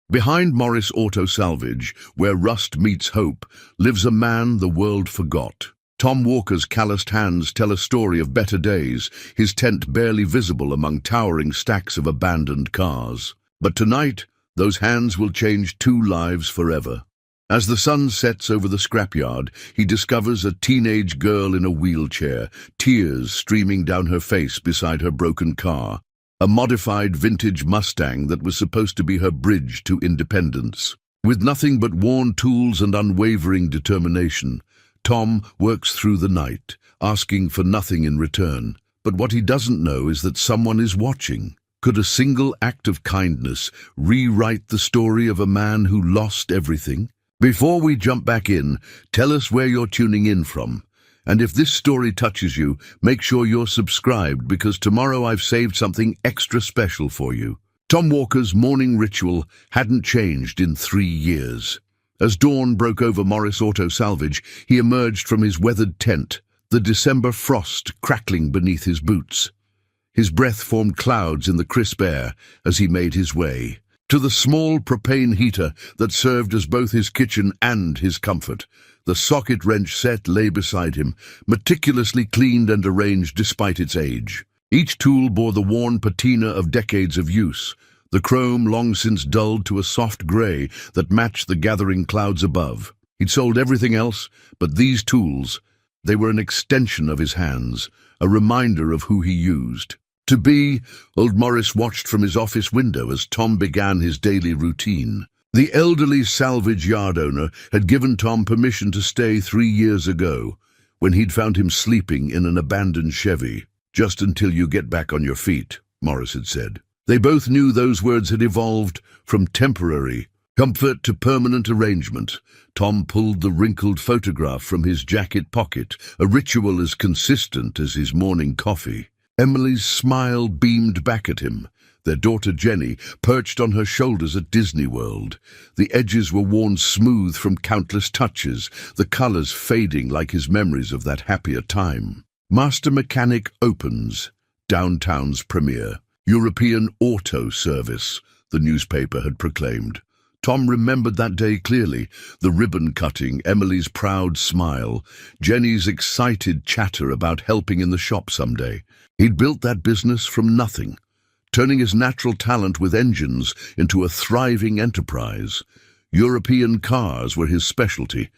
Behind Morris Auto Salvage, where rust meets hope, lives a man the world forgot. Tom Walker's calloused hands tell a story of better days, his tent barely visible among towering stacks of abandoned cars. But tonight, those hands will change two lives forever. As the sun sets over the scrapyard, he discovers a teenage girl in a wheelchair, tears streaming down her face beside her broken car. A modified vintage Mustang that was supposed to be her bridge to independence. With nothing but worn tools and unwavering determination, Tom works through the night, asking for nothing in return. But what he doesn't know is that someone is watching. Could a single act of kindness rewrite the story of a man who lost everything? Before we jump back in, tell us where you're tuning in from. And if this story touches you, make sure you're subscribed, because tomorrow I've saved something extra special for you. Tom Walker's morning ritual hadn't changed in 3 years. As dawn broke over Morris Auto Salvage, he emerged from his weathered tent, the December frost crackling beneath his boots. His breath formed clouds in the crisp air as he made his way to the small propane heater that served as both his kitchen and his comfort. The socket wrench set lay beside him, meticulously cleaned and arranged despite its age. Each tool bore the worn patina of decades of use, the chrome long since dulled to a soft gray that matched the gathering clouds above. He'd sold everything else, but these tools, they were an extension of his hands, a reminder of who he used. To be, old Morris watched from his office window as Tom began his daily routine. The elderly salvage yard owner had given Tom permission to stay 3 years ago, when he'd found him sleeping in an abandoned Chevy. "Just until you get back on your feet," Morris had said. They both knew those words had evolved from temporary comfort to permanent arrangement. Tom pulled the wrinkled photograph from his jacket pocket, a ritual as consistent as his morning coffee. Emily's smile beamed back at him, their daughter Jenny perched on her shoulders at Disney World. The edges were worn smooth from countless touches, the colors fading like his memories of that happier time. Master Mechanic opens, downtown's premiere. European Auto Service, the newspaper had proclaimed. Tom remembered that day clearly, the ribbon cutting, Emily's proud smile, Jenny's excited chatter about helping in the shop someday. He'd built that business from nothing, turning his natural talent with engines into a thriving enterprise. European cars were his specialty.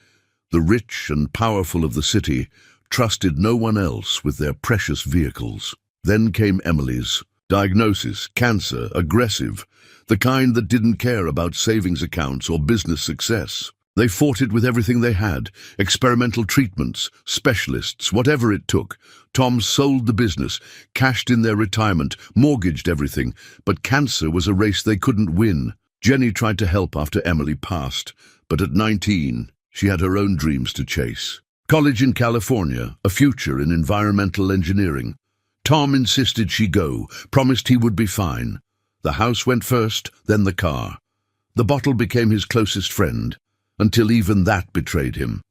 The rich and powerful of the city trusted no one else with their precious vehicles. Then came Emily's diagnosis: cancer, aggressive, the kind that didn't care about savings accounts or business success. They fought it with everything they had, experimental treatments, specialists, whatever it took. Tom sold the business, cashed in their retirement, mortgaged everything, but cancer was a race they couldn't win. Jenny tried to help after Emily passed, but at 19, she had her own dreams to chase. College in California, a future in environmental engineering. Tom insisted she go, promised he would be fine. The house went first, then the car. The bottle became his closest friend, until even that betrayed him.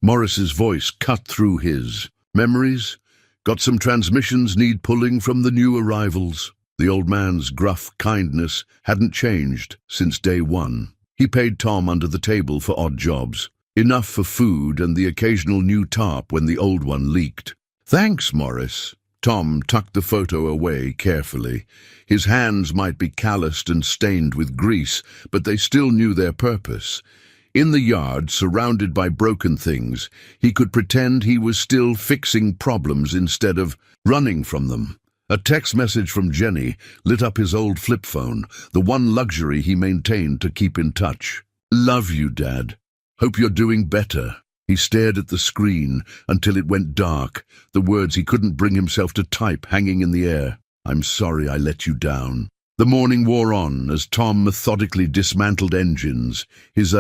Morris's voice cut through his. "Memories? Got some transmissions need pulling from the new arrivals." The old man's gruff kindness hadn't changed since day one. He paid Tom under the table for odd jobs, enough for food and the occasional new tarp when the old one leaked. "Thanks, Morris." Tom tucked the photo away carefully. His hands might be calloused and stained with grease, but they still knew their purpose. In the yard, surrounded by broken things, he could pretend he was still fixing problems instead of running from them. A text message from Jenny lit up his old flip phone, the one luxury he maintained to keep in touch. "Love you, Dad. Hope you're doing better." He stared at the screen until it went dark, the words he couldn't bring himself to type hanging in the air. "I'm sorry I let you down." The morning wore on as Tom methodically dismantled engines, his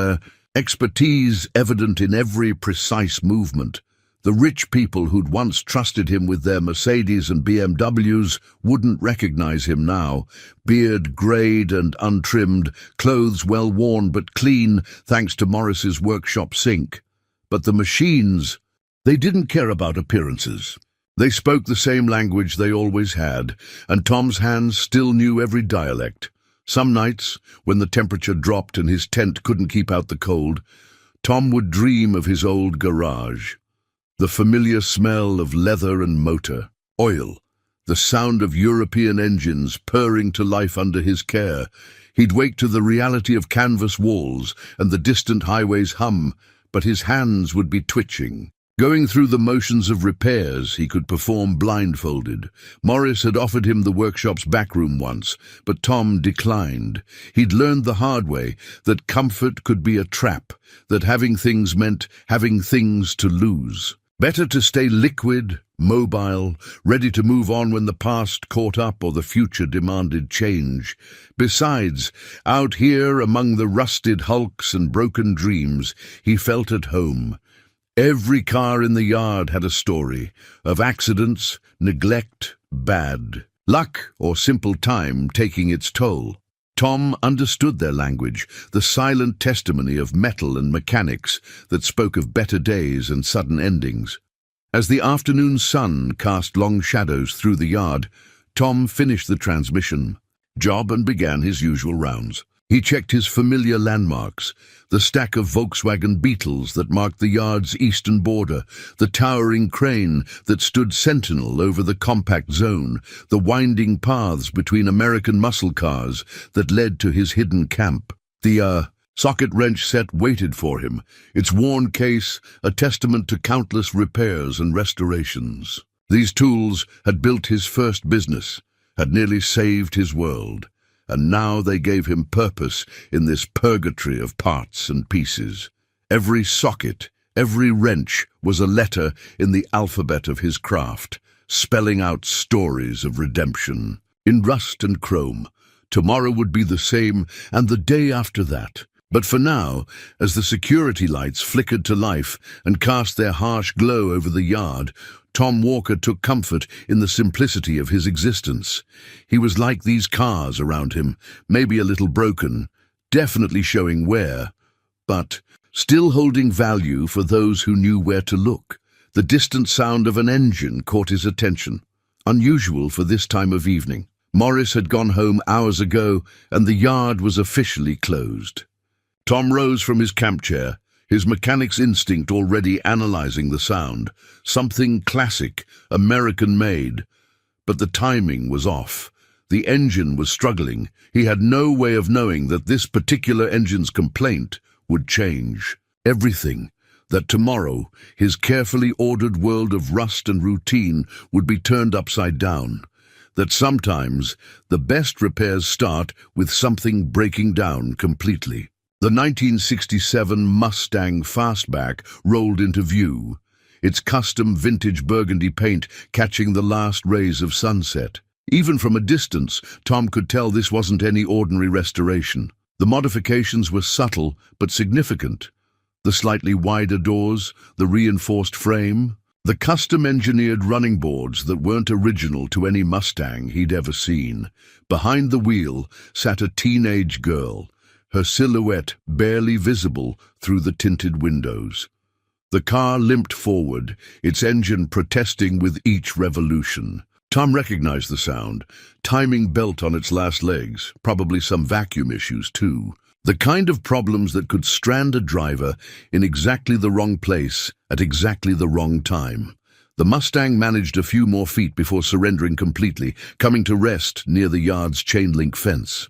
expertise evident in every precise movement. The rich people who'd once trusted him with their Mercedes and BMWs wouldn't recognize him now. Beard greyed and untrimmed, clothes well worn but clean thanks to Morris's workshop sink. But the machines, they didn't care about appearances. They spoke the same language they always had, and Tom's hands still knew every dialect. Some nights, when the temperature dropped and his tent couldn't keep out the cold, Tom would dream of his old garage. The familiar smell of leather and motor, oil, the sound of European engines purring to life under his care. He'd wake to the reality of canvas walls and the distant highway's hum, but his hands would be twitching. Going through the motions of repairs he could perform blindfolded. Morris had offered him the workshop's backroom once, but Tom declined. He'd learned the hard way that comfort could be a trap, that having things meant having things to lose. Better to stay liquid, mobile, ready to move on when the past caught up or the future demanded change. Besides, out here among the rusted hulks and broken dreams, he felt at home. Every car in the yard had a story of accidents, neglect, bad luck, or simple time taking its toll. Tom understood their language, the silent testimony of metal and mechanics that spoke of better days and sudden endings. As the afternoon sun cast long shadows through the yard, Tom finished the transmission job and began his usual rounds. He checked his familiar landmarks, the stack of Volkswagen Beetles that marked the yard's eastern border, the towering crane that stood sentinel over the compact zone, the winding paths between American muscle cars that led to his hidden camp. The socket wrench set waited for him, its worn case a testament to countless repairs and restorations. These tools had built his first business, had nearly saved his world. And now they gave him purpose in this purgatory of parts and pieces. Every socket, every wrench was a letter in the alphabet of his craft, spelling out stories of redemption. In rust and chrome, tomorrow would be the same, and the day after that. But for now, as the security lights flickered to life and cast their harsh glow over the yard, Tom Walker took comfort in the simplicity of his existence. He was like these cars around him, maybe a little broken, definitely showing wear, but still holding value for those who knew where to look. The distant sound of an engine caught his attention, unusual for this time of evening. Morris had gone home hours ago, and the yard was officially closed. Tom rose from his camp chair, his mechanic's instinct already analyzing the sound. Something classic, American-made. But the timing was off. The engine was struggling. He had no way of knowing that this particular engine's complaint would change everything. That tomorrow, his carefully ordered world of rust and routine would be turned upside down. That sometimes the best repairs start with something breaking down completely. The 1967 Mustang Fastback rolled into view, its custom vintage burgundy paint catching the last rays of sunset. Even from a distance, Tom could tell this wasn't any ordinary restoration. The modifications were subtle but significant. The slightly wider doors, the reinforced frame, the custom-engineered running boards that weren't original to any Mustang he'd ever seen. Behind the wheel sat a teenage girl, her silhouette barely visible through the tinted windows. The car limped forward, its engine protesting with each revolution. Tom recognized the sound, timing belt on its last legs, probably some vacuum issues too. The kind of problems that could strand a driver in exactly the wrong place at exactly the wrong time. The Mustang managed a few more feet before surrendering completely, coming to rest near the yard's chain-link fence.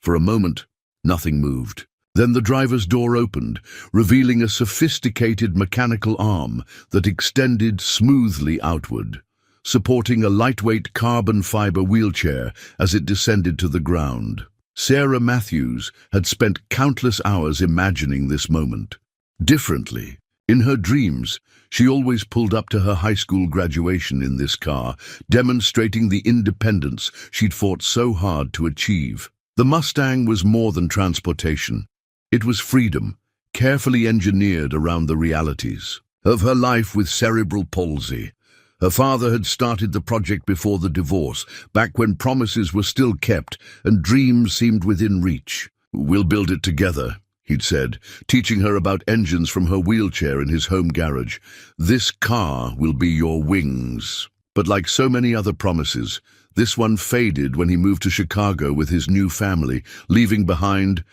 For a moment, nothing moved. Then the driver's door opened, revealing a sophisticated mechanical arm that extended smoothly outward, supporting a lightweight carbon fiber wheelchair as it descended to the ground. Sarah Matthews had spent countless hours imagining this moment. Differently, in her dreams, she always pulled up to her high school graduation in this car, demonstrating the independence she'd fought so hard to achieve. The Mustang was more than transportation. It was freedom, carefully engineered around the realities of her life with cerebral palsy. Her father had started the project before the divorce, back when promises were still kept and dreams seemed within reach. "We'll build it together," he'd said, teaching her about engines from her wheelchair in his home garage. "This car will be your wings." But like so many other promises, This one faded when he moved to Chicago with his new family, leaving behind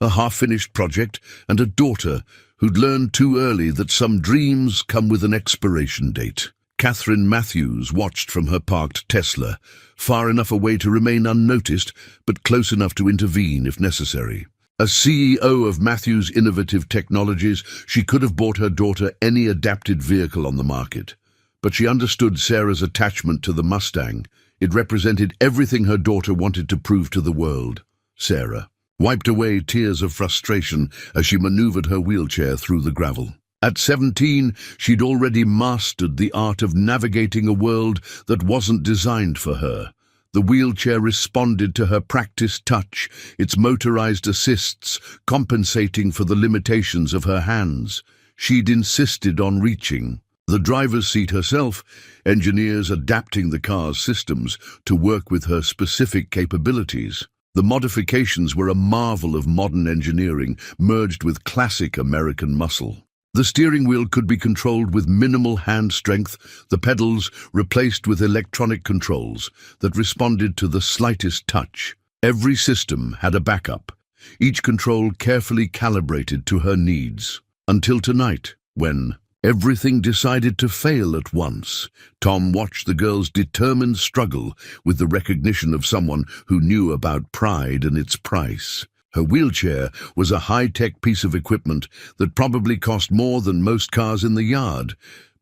a half-finished project and a daughter who'd learned too early that some dreams come with an expiration date. Catherine Matthews watched from her parked Tesla, far enough away to remain unnoticed, but close enough to intervene if necessary. As CEO of Matthews Innovative Technologies, she could have bought her daughter any adapted vehicle on the market. But she understood Sarah's attachment to the Mustang. It represented everything her daughter wanted to prove to the world. Sarah wiped away tears of frustration as she maneuvered her wheelchair through the gravel. At 17, she'd already mastered the art of navigating a world that wasn't designed for her. The wheelchair responded to her practiced touch, its motorized assists compensating for the limitations of her hands. She'd insisted on reaching the driver's seat herself, engineers adapting the car's systems to work with her specific capabilities. The modifications were a marvel of modern engineering, merged with classic American muscle. The steering wheel could be controlled with minimal hand strength, the pedals replaced with electronic controls that responded to the slightest touch. Every system had a backup, each control carefully calibrated to her needs. Until tonight, when everything decided to fail at once. Tom watched the girl's determined struggle with the recognition of someone who knew about pride and its price. Her wheelchair was a high-tech piece of equipment that probably cost more than most cars in the yard,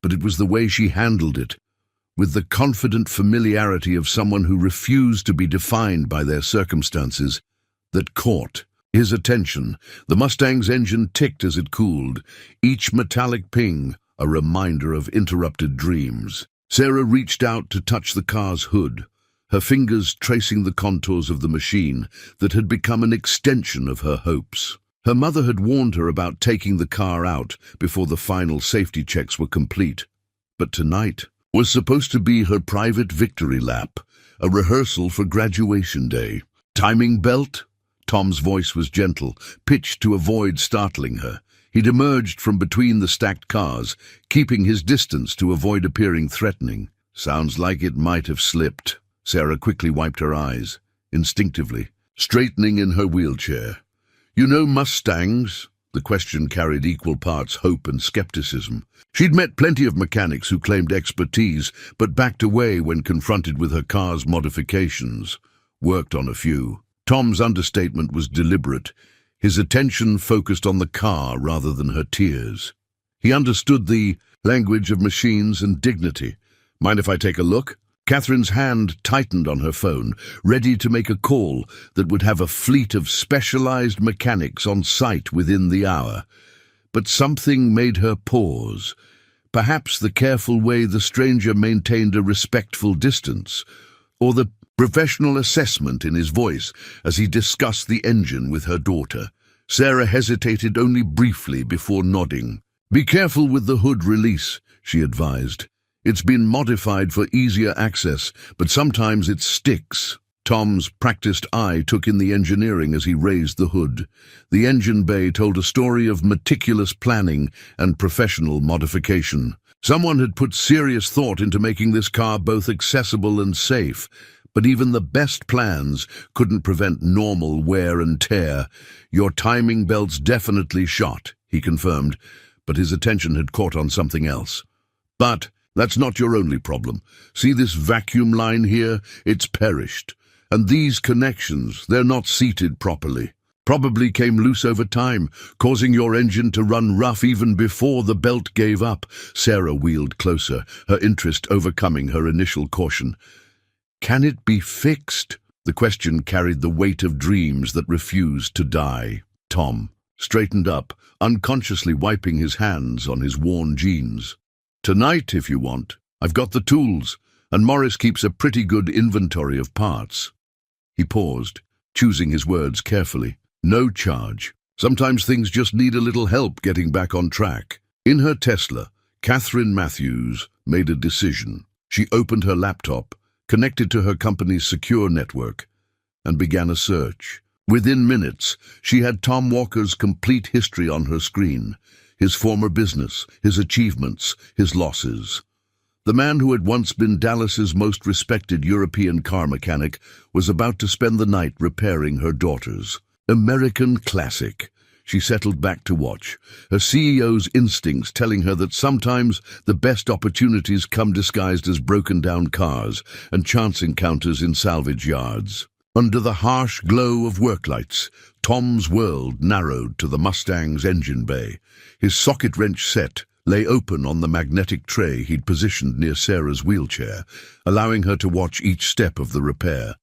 but it was the way she handled it, with the confident familiarity of someone who refused to be defined by their circumstances, that caught his attention. The Mustang's engine ticked as it cooled, each metallic ping a reminder of interrupted dreams. Sarah reached out to touch the car's hood, her fingers tracing the contours of the machine that had become an extension of her hopes. Her mother had warned her about taking the car out before the final safety checks were complete. But tonight was supposed to be her private victory lap, a rehearsal for graduation day. Timing belt? Tom's voice was gentle, pitched to avoid startling her. He'd emerged from between the stacked cars, keeping his distance to avoid appearing threatening. Sounds like it might have slipped. Sarah quickly wiped her eyes, instinctively, straightening in her wheelchair. You know Mustangs? The question carried equal parts hope and skepticism. She'd met plenty of mechanics who claimed expertise, but backed away when confronted with her car's modifications. Worked on a few. Tom's understatement was deliberate, his attention focused on the car rather than her tears. He understood the language of machines and dignity. Mind if I take a look? Catherine's hand tightened on her phone, ready to make a call that would have a fleet of specialized mechanics on site within the hour. But something made her pause. Perhaps the careful way the stranger maintained a respectful distance, or the professional assessment in his voice as he discussed the engine with her daughter. Sarah hesitated only briefly before nodding. Be careful with the hood release, she advised. It's been modified for easier access, but sometimes it sticks. Tom's practiced eye took in the engineering as he raised the hood. The engine bay told a story of meticulous planning and professional modification. Someone had put serious thought into making this car both accessible and safe, but even the best plans couldn't prevent normal wear and tear. Your timing belt's definitely shot, he confirmed, but his attention had caught on something else. But that's not your only problem. See this vacuum line here? It's perished. And these connections, they're not seated properly. Probably came loose over time, causing your engine to run rough even before the belt gave up. Sarah wheeled closer, her interest overcoming her initial caution. Can it be fixed? The question carried the weight of dreams that refused to die. Tom straightened up, unconsciously wiping his hands on his worn jeans. Tonight, if you want. I've got the tools, and Morris keeps a pretty good inventory of parts. He paused, choosing his words carefully. No charge. Sometimes things just need a little help getting back on track. In her Tesla, Catherine Matthews made a decision. She opened her laptop, connected to her company's secure network, and began a search. Within minutes, she had Tom Walker's complete history on her screen. His former business, his achievements, his losses. The man who had once been Dallas's most respected European car mechanic was about to spend the night repairing her daughter's American classic. She settled back to watch, her CEO's instincts telling her that sometimes the best opportunities come disguised as broken-down cars and chance encounters in salvage yards. Under the harsh glow of work lights, Tom's world narrowed to the Mustang's engine bay. His socket wrench set lay open on the magnetic tray he'd positioned near Sarah's wheelchair, allowing her to watch each step of the repair.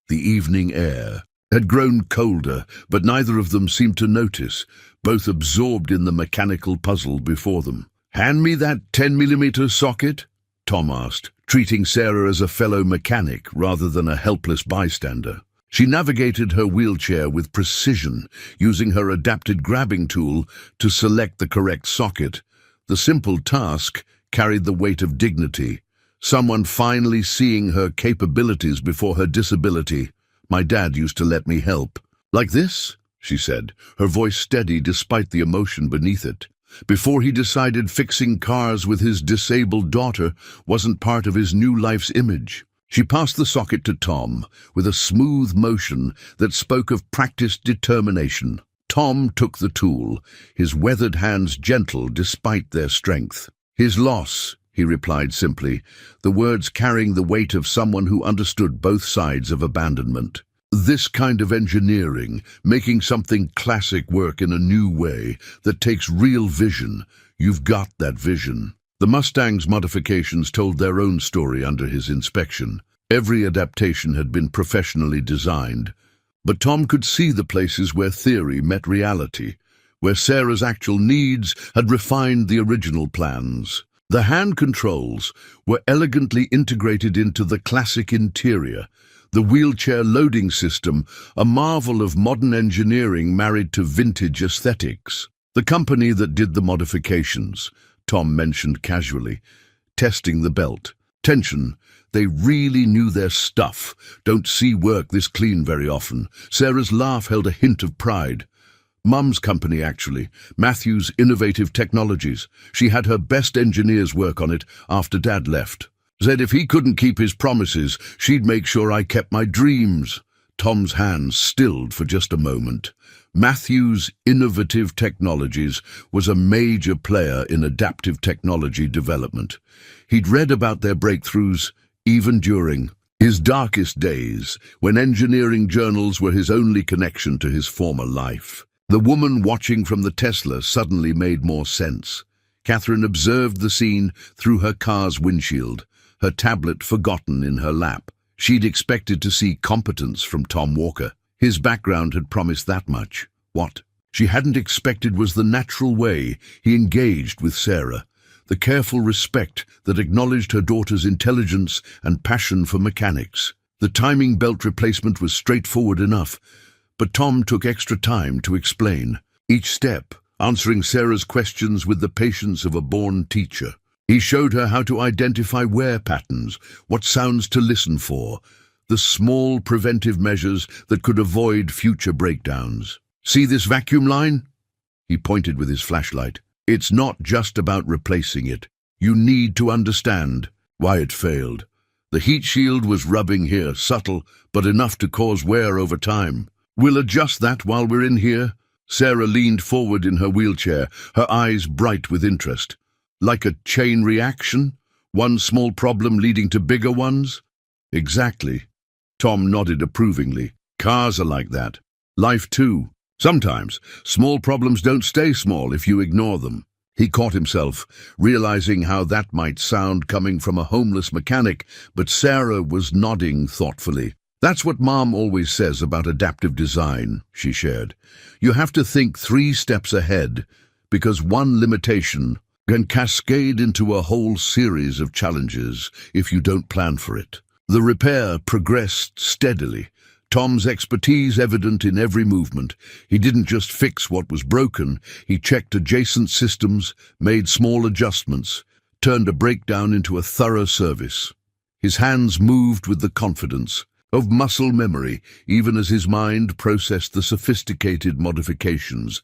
The evening air had grown colder, but neither of them seemed to notice, both absorbed in the mechanical puzzle before them. "Hand me that 10mm socket?" Tom asked, treating Sarah as a fellow mechanic rather than a helpless bystander. She navigated her wheelchair with precision, using her adapted grabbing tool to select the correct socket. The simple task carried the weight of dignity, someone finally seeing her capabilities before her disability. "My dad used to let me help." "Like this?" she said, her voice steady despite the emotion beneath it. Before he decided fixing cars with his disabled daughter wasn't part of his new life's image. She passed the socket to Tom with a smooth motion that spoke of practiced determination. Tom took the tool, his weathered hands gentle despite their strength. "His loss," he replied simply, the words carrying the weight of someone who understood both sides of abandonment. This kind of engineering, making something classic work in a new way that takes real vision, you've got that vision. The Mustang's modifications told their own story under his inspection. Every adaptation had been professionally designed, but Tom could see the places where theory met reality, where Sarah's actual needs had refined the original plans. The hand controls were elegantly integrated into the classic interior, the wheelchair loading system, a marvel of modern engineering married to vintage aesthetics. The company that did the modifications, Tom mentioned casually, testing the belt. Tension. They really knew their stuff. Don't see work this clean very often. Sarah's laugh held a hint of pride. Mum's company, actually. Matthew's Innovative Technologies. She had her best engineers work on it after Dad left. Said if he couldn't keep his promises, she'd make sure I kept my dreams. Tom's hands stilled for just a moment. Matthew's Innovative Technologies was a major player in adaptive technology development. He'd read about their breakthroughs even during his darkest days, when engineering journals were his only connection to his former life. The woman watching from the Tesla suddenly made more sense. Catherine observed the scene through her car's windshield, her tablet forgotten in her lap. She'd expected to see competence from Tom Walker. His background had promised that much. What she hadn't expected was the natural way he engaged with Sarah, the careful respect that acknowledged her daughter's intelligence and passion for mechanics. The timing belt replacement was straightforward enough, but Tom took extra time to explain. Each step, answering Sarah's questions with the patience of a born teacher. He showed her how to identify wear patterns, what sounds to listen for, the small preventive measures that could avoid future breakdowns. "See this vacuum line?" He pointed with his flashlight. "It's not just about replacing it. You need to understand why it failed. The heat shield was rubbing here, subtle, but enough to cause wear over time. We'll adjust that while we're in here." Sarah leaned forward in her wheelchair, her eyes bright with interest. "Like a chain reaction? One small problem leading to bigger ones?" "Exactly." Tom nodded approvingly. "Cars are like that. Life too. Sometimes small problems don't stay small if you ignore them." He caught himself, realizing how that might sound coming from a homeless mechanic, but Sarah was nodding thoughtfully. "That's what Mom always says about adaptive design," she shared. "You have to think 3 steps ahead, because one limitation can cascade into a whole series of challenges if you don't plan for it." The repair progressed steadily, Tom's expertise evident in every movement. He didn't just fix what was broken, he checked adjacent systems, made small adjustments, turned a breakdown into a thorough service. His hands moved with the confidence of muscle memory, even as his mind processed the sophisticated modifications.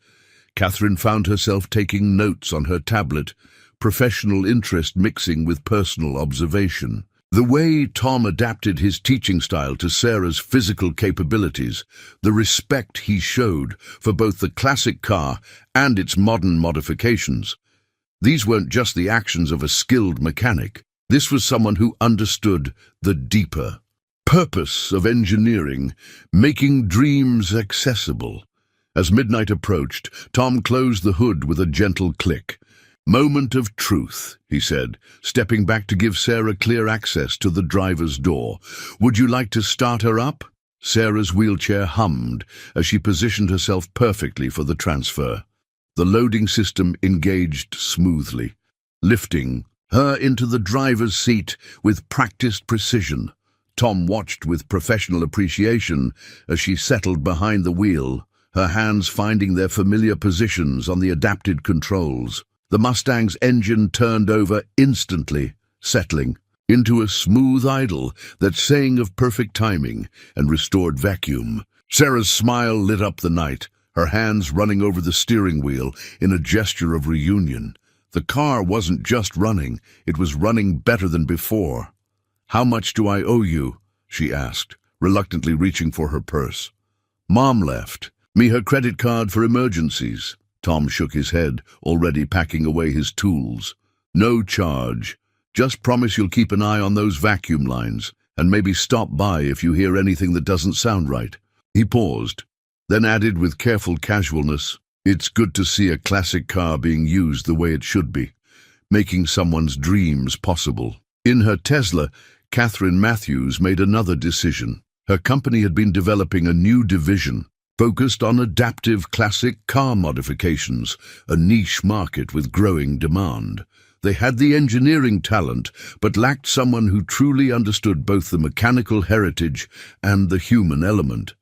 Catherine found herself taking notes on her tablet, professional interest mixing with personal observation. The way Tom adapted his teaching style to Sarah's physical capabilities, the respect he showed for both the classic car and its modern modifications. These weren't just the actions of a skilled mechanic. This was someone who understood the deeper purpose of engineering, making dreams accessible. As midnight approached, Tom closed the hood with a gentle click. "Moment of truth," he said, stepping back to give Sarah clear access to the driver's door. "Would you like to start her up?" Sarah's wheelchair hummed as she positioned herself perfectly for the transfer. The loading system engaged smoothly, lifting her into the driver's seat with practiced precision. Tom watched with professional appreciation as she settled behind the wheel, her hands finding their familiar positions on the adapted controls. The Mustang's engine turned over instantly, settling into a smooth idle, that saying of perfect timing and restored vacuum. Sarah's smile lit up the night, her hands running over the steering wheel in a gesture of reunion. The car wasn't just running, it was running better than before. "How much do I owe you?" she asked, reluctantly reaching for her purse. "Mom left me her credit card for emergencies." Tom shook his head, already packing away his tools. "No charge. Just promise you'll keep an eye on those vacuum lines, and maybe stop by if you hear anything that doesn't sound right." He paused, then added with careful casualness, "It's good to see a classic car being used the way it should be, making someone's dreams possible." In her Tesla, Catherine Matthews made another decision. Her company had been developing a new division, focused on adaptive classic car modifications, a niche market with growing demand. They had the engineering talent, but lacked someone who truly understood both the mechanical heritage and the human element.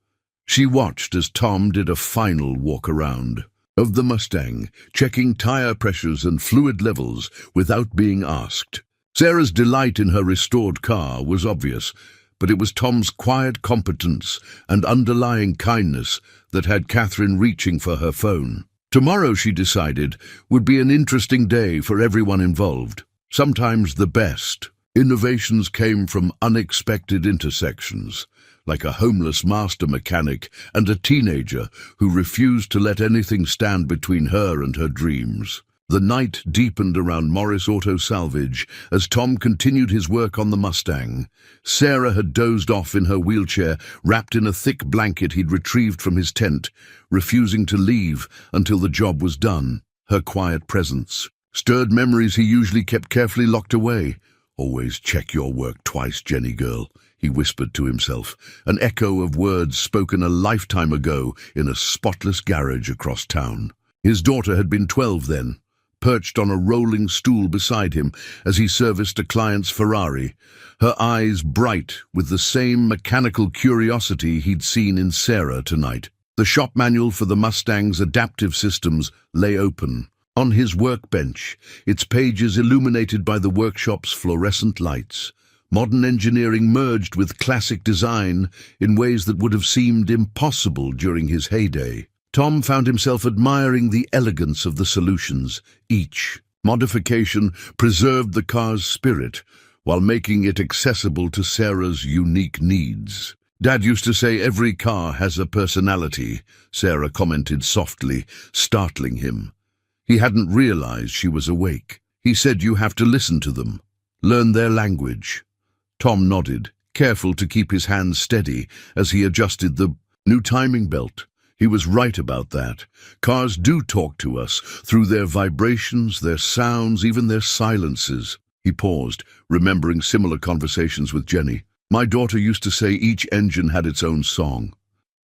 She watched as Tom did a final walk-around of the Mustang, checking tire pressures and fluid levels without being asked. Sarah's delight in her restored car was obvious, but it was Tom's quiet competence and underlying kindness that had Catherine reaching for her phone. Tomorrow, she decided, would be an interesting day for everyone involved. Sometimes the best innovations came from unexpected intersections, like a homeless master mechanic and a teenager who refused to let anything stand between her and her dreams. The night deepened around Morris Auto Salvage as Tom continued his work on the Mustang. Sarah had dozed off in her wheelchair, wrapped in a thick blanket he'd retrieved from his tent, refusing to leave until the job was done. Her quiet presence stirred memories he usually kept carefully locked away. "Always check your work twice, Jenny girl," he whispered to himself, an echo of words spoken a lifetime ago in a spotless garage across town. His daughter had been 12 then, perched on a rolling stool beside him as he serviced a client's Ferrari, her eyes bright with the same mechanical curiosity he'd seen in Sarah tonight. The shop manual for the Mustang's adaptive systems lay open on his workbench, its pages illuminated by the workshop's fluorescent lights. Modern engineering merged with classic design in ways that would have seemed impossible during his heyday. Tom found himself admiring the elegance of the solutions. Each modification preserved the car's spirit while making it accessible to Sarah's unique needs. "Dad used to say every car has a personality," Sarah commented softly, startling him. He hadn't realized she was awake. "He said you have to listen to them, learn their language." Tom nodded, careful to keep his hands steady as he adjusted the new timing belt. He was right about that. Cars do talk to us through their vibrations, their sounds, even their silences. He paused, remembering similar conversations with Jenny. "My daughter used to say each engine had its own song."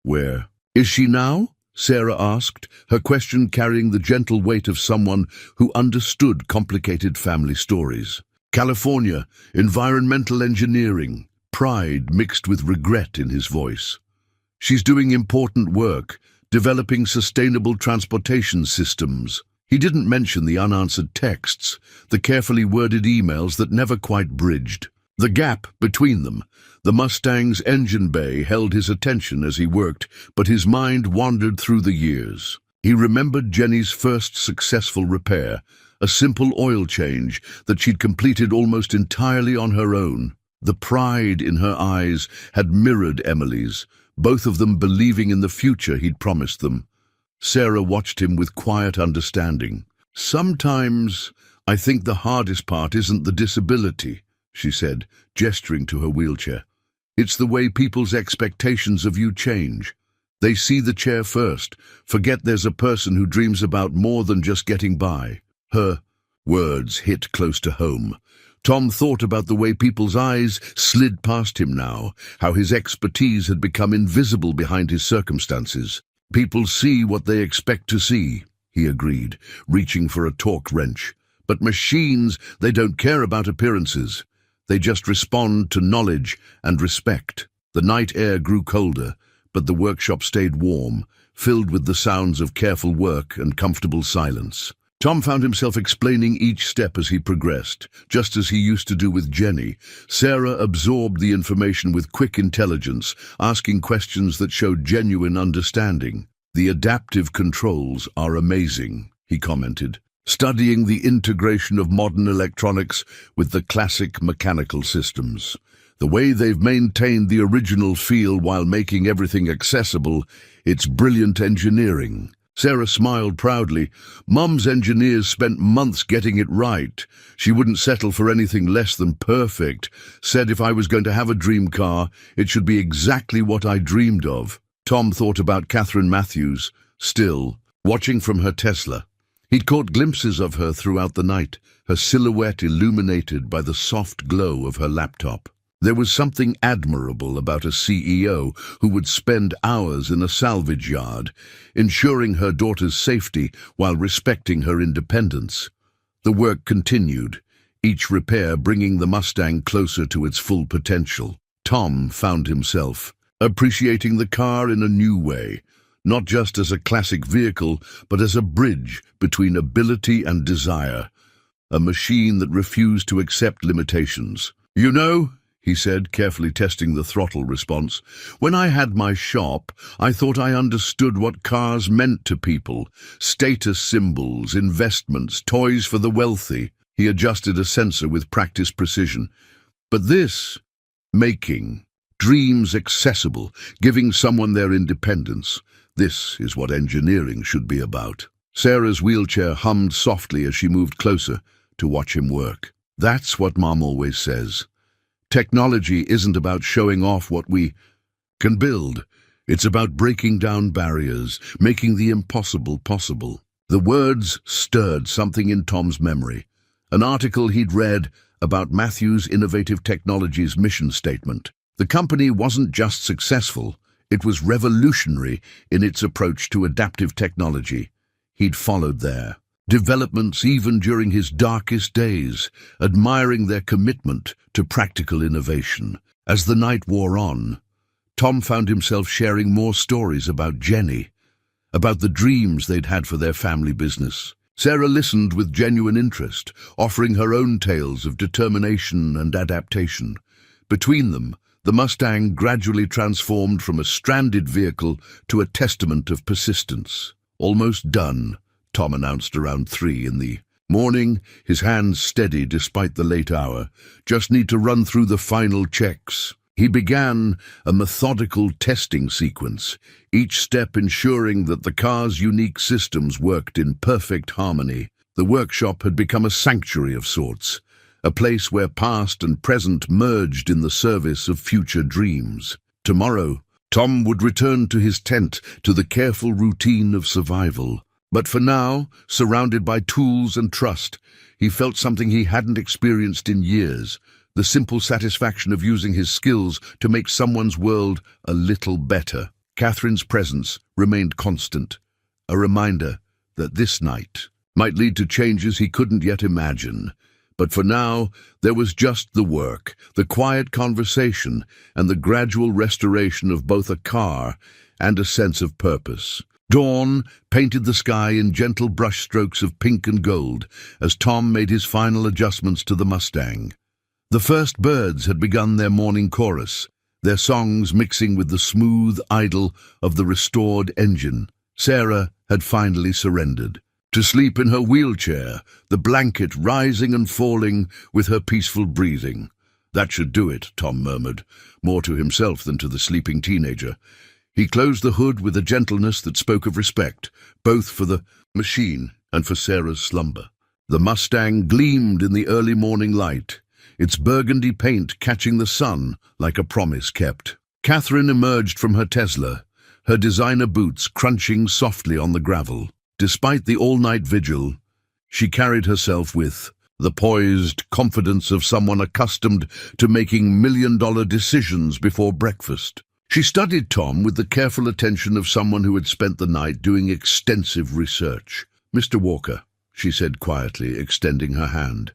"Where is she now?" Sarah asked, her question carrying the gentle weight of someone who understood complicated family stories. "California, environmental engineering," pride mixed with regret in his voice. "She's doing important work, developing sustainable transportation systems." He didn't mention the unanswered texts, the carefully worded emails that never quite bridged. The gap between them, the Mustang's engine bay, held his attention as he worked, but his mind wandered through the years. He remembered Jenny's first successful repair, a simple oil change that she'd completed almost entirely on her own. The pride in her eyes had mirrored Emily's, both of them believing in the future he'd promised them. Sarah watched him with quiet understanding. "Sometimes I think the hardest part isn't the disability," she said, gesturing to her wheelchair. "It's the way people's expectations of you change. They see the chair first, forget there's a person who dreams about more than just getting by." Her words hit close to home. Tom thought about the way people's eyes slid past him now, how his expertise had become invisible behind his circumstances. "People see what they expect to see," he agreed, reaching for a torque wrench. "But machines, they don't care about appearances. They just respond to knowledge and respect." The night air grew colder, but the workshop stayed warm, filled with the sounds of careful work and comfortable silence. Tom found himself explaining each step as he progressed, just as he used to do with Jenny. Sarah absorbed the information with quick intelligence, asking questions that showed genuine understanding. "The adaptive controls are amazing," he commented, studying the integration of modern electronics with the classic mechanical systems. "The way they've maintained the original feel while making everything accessible, it's brilliant engineering." Sarah smiled proudly. "Mum's engineers spent months getting it right. She wouldn't settle for anything less than perfect. Said if I was going to have a dream car, it should be exactly what I dreamed of." Tom thought about Catherine Matthews, still, watching from her Tesla. He'd caught glimpses of her throughout the night, her silhouette illuminated by the soft glow of her laptop. There was something admirable about a CEO who would spend hours in a salvage yard, ensuring her daughter's safety while respecting her independence. The work continued, each repair bringing the Mustang closer to its full potential. Tom found himself appreciating the car in a new way, not just as a classic vehicle, but as a bridge between ability and desire, a machine that refused to accept limitations. "You know," he said, carefully testing the throttle response, "when I had my shop, I thought I understood what cars meant to people. Status symbols, investments, toys for the wealthy." He adjusted a sensor with practiced precision. "But this, making dreams accessible, giving someone their independence, this is what engineering should be about." Sarah's wheelchair hummed softly as she moved closer to watch him work. "That's what Mom always says. Technology isn't about showing off what we can build. It's about breaking down barriers, making the impossible possible." The words stirred something in Tom's memory. An article he'd read about Matthew's Innovative Technologies mission statement. The company wasn't just successful, it was revolutionary in its approach to adaptive technology. He'd followed their developments even during his darkest days, admiring their commitment to practical innovation. As the night wore on, Tom found himself sharing more stories about Jenny, about the dreams they'd had for their family business. Sarah listened with genuine interest, offering her own tales of determination and adaptation. Between them, the Mustang gradually transformed from a stranded vehicle to a testament of persistence. "Almost done," Tom announced around 3 in the morning, his hands steady despite the late hour. "Just need to run through the final checks." He began a methodical testing sequence, each step ensuring that the car's unique systems worked in perfect harmony. The workshop had become a sanctuary of sorts, a place where past and present merged in the service of future dreams. Tomorrow, Tom would return to his tent, to the careful routine of survival. But for now, surrounded by tools and trust, he felt something he hadn't experienced in years, the simple satisfaction of using his skills to make someone's world a little better. Catherine's presence remained constant, a reminder that this night might lead to changes he couldn't yet imagine. But for now, there was just the work, the quiet conversation, and the gradual restoration of both a car and a sense of purpose. Dawn painted the sky in gentle brushstrokes of pink and gold as Tom made his final adjustments to the Mustang. The first birds had begun their morning chorus, their songs mixing with the smooth idle of the restored engine. Sarah had finally surrendered. to sleep in her wheelchair, the blanket rising and falling with her peaceful breathing. That should do it, Tom murmured, more to himself than to the sleeping teenager. He closed the hood with a gentleness that spoke of respect, both for the machine and for Sarah's slumber. The Mustang gleamed in the early morning light, its burgundy paint catching the sun like a promise kept. Catherine emerged from her Tesla, her designer boots crunching softly on the gravel. Despite the all-night vigil, she carried herself with the poised confidence of someone accustomed to making million-dollar decisions before breakfast. She studied Tom with the careful attention of someone who had spent the night doing extensive research. "Mr. Walker," she said quietly, extending her hand,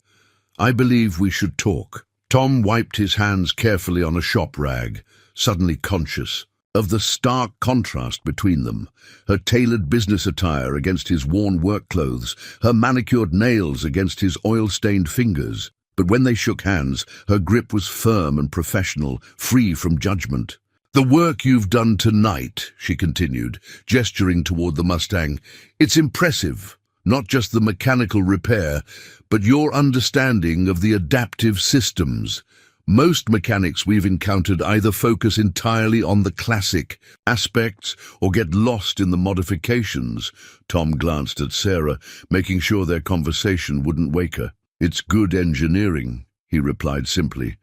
"I believe we should talk." Tom wiped his hands carefully on a shop rag, suddenly conscious of the stark contrast between them, her tailored business attire against his worn work clothes, her manicured nails against his oil-stained fingers. But when they shook hands, her grip was firm and professional, free from judgment. "The work you've done tonight," she continued, gesturing toward the Mustang, "it's impressive. Not just the mechanical repair, but your understanding of the adaptive systems. Most mechanics we've encountered either focus entirely on the classic aspects or get lost in the modifications." Tom glanced at Sarah, making sure their conversation wouldn't wake her. "It's good engineering," he replied simply.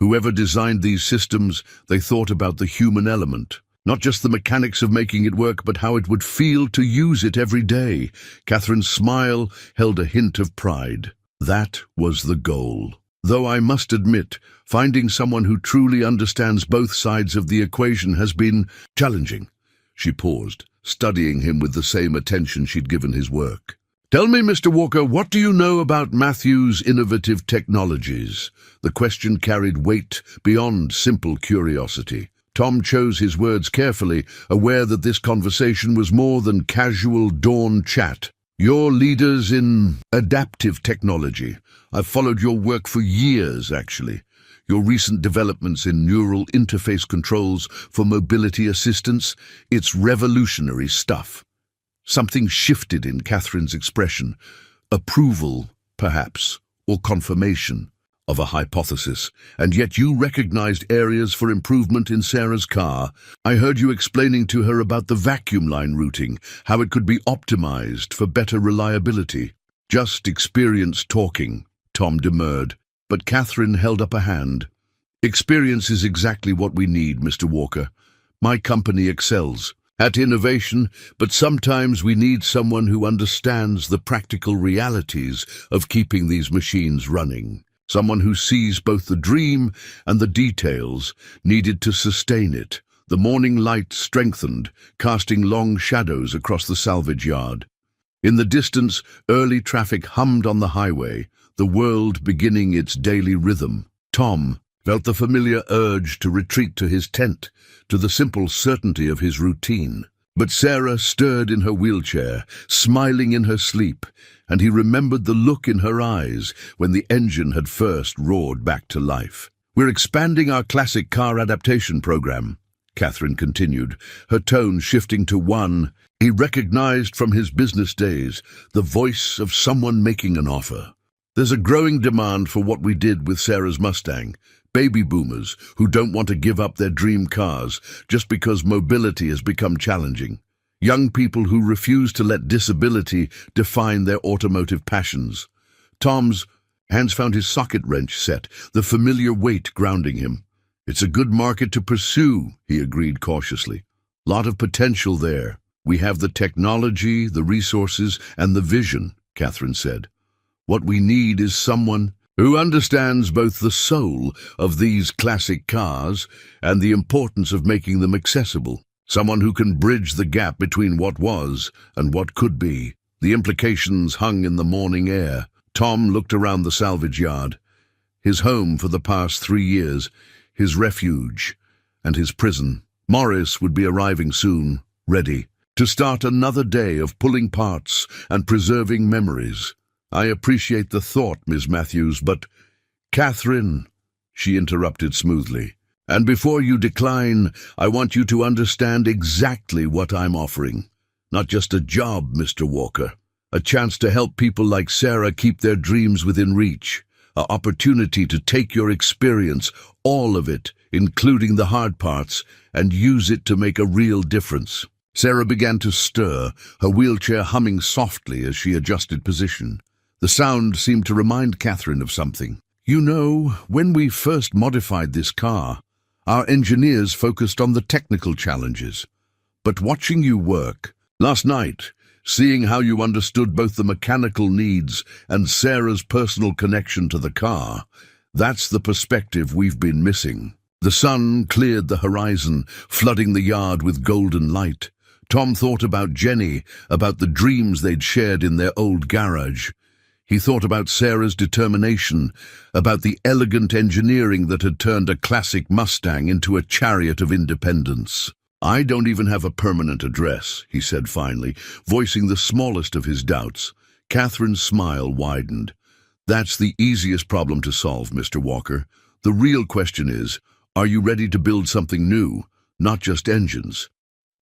"Whoever designed these systems, they thought about the human element. Not just the mechanics of making it work, but how it would feel to use it every day." Catherine's smile held a hint of pride. That was the goal. "Though I must admit, finding someone who truly understands both sides of the equation has been challenging." She paused, studying him with the same attention she'd given his work. "Tell me, Mr. Walker, what do you know about Matthew's innovative technologies?" The question carried weight beyond simple curiosity. Tom chose his words carefully, aware that this conversation was more than casual dawn chat. "You're leaders in adaptive technology. I've followed your work for years, actually. Your recent developments in neural interface controls for mobility assistance, it's revolutionary stuff." Something shifted in Catherine's expression. Approval, perhaps, or confirmation of a hypothesis. "And yet you recognized areas for improvement in Sarah's car. I heard you explaining to her about the vacuum line routing, how it could be optimized for better reliability." "Just experience talking," Tom demurred, but Catherine held up a hand. "Experience is exactly what we need, Mr. Walker. My company excels at innovation, but sometimes we need someone who understands the practical realities of keeping these machines running. Someone who sees both the dream and the details needed to sustain it." The morning light strengthened, casting long shadows across the salvage yard. In the distance, early traffic hummed on the highway, the world beginning its daily rhythm. Tom felt the familiar urge to retreat to his tent, to the simple certainty of his routine. But Sarah stirred in her wheelchair, smiling in her sleep, and he remembered the look in her eyes when the engine had first roared back to life. "We're expanding our classic car adaptation program," Catherine continued, her tone shifting to one he recognized from his business days, the voice of someone making an offer. "There's a growing demand for what we did with Sarah's Mustang. Baby boomers who don't want to give up their dream cars just because mobility has become challenging. Young people who refuse to let disability define their automotive passions." Tom's hands found his socket wrench set, the familiar weight grounding him. "It's a good market to pursue," he agreed cautiously. "Lot of potential there. We have the technology, the resources, and the vision," Catherine said. "What we need is someone who understands both the soul of these classic cars and the importance of making them accessible. Someone who can bridge the gap between what was and what could be." The implications hung in the morning air. Tom looked around the salvage yard. His home for the past 3 years, his refuge, and his prison. Morris would be arriving soon, ready to start another day of pulling parts and preserving memories. "I appreciate the thought, Miss Matthews, but—" "Catherine," she interrupted smoothly, "and before you decline, I want you to understand exactly what I'm offering. Not just a job, Mr. Walker. A chance to help people like Sarah keep their dreams within reach. An opportunity to take your experience, all of it, including the hard parts, and use it to make a real difference. Sarah began to stir, her wheelchair humming softly as she adjusted position. The sound seemed to remind Catherine of something. You know, when we first modified this car, our engineers focused on the technical challenges. But watching you work, last night, seeing how you understood both the mechanical needs and Sarah's personal connection to the car, that's the perspective we've been missing. The sun cleared the horizon, flooding the yard with golden light. Tom thought about Jenny, about the dreams they'd shared in their old garage. He thought about Sarah's determination, about the elegant engineering that had turned a classic Mustang into a chariot of independence. I don't even have a permanent address, he said finally, voicing the smallest of his doubts. Catherine's smile widened. That's the easiest problem to solve, Mr. Walker. The real question is, are you ready to build something new, not just engines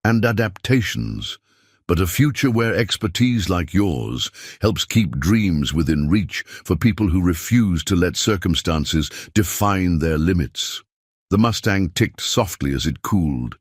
and adaptations, but a future where expertise like yours helps keep dreams within reach for people who refuse to let circumstances define their limits? The Mustang ticked softly as it cooled,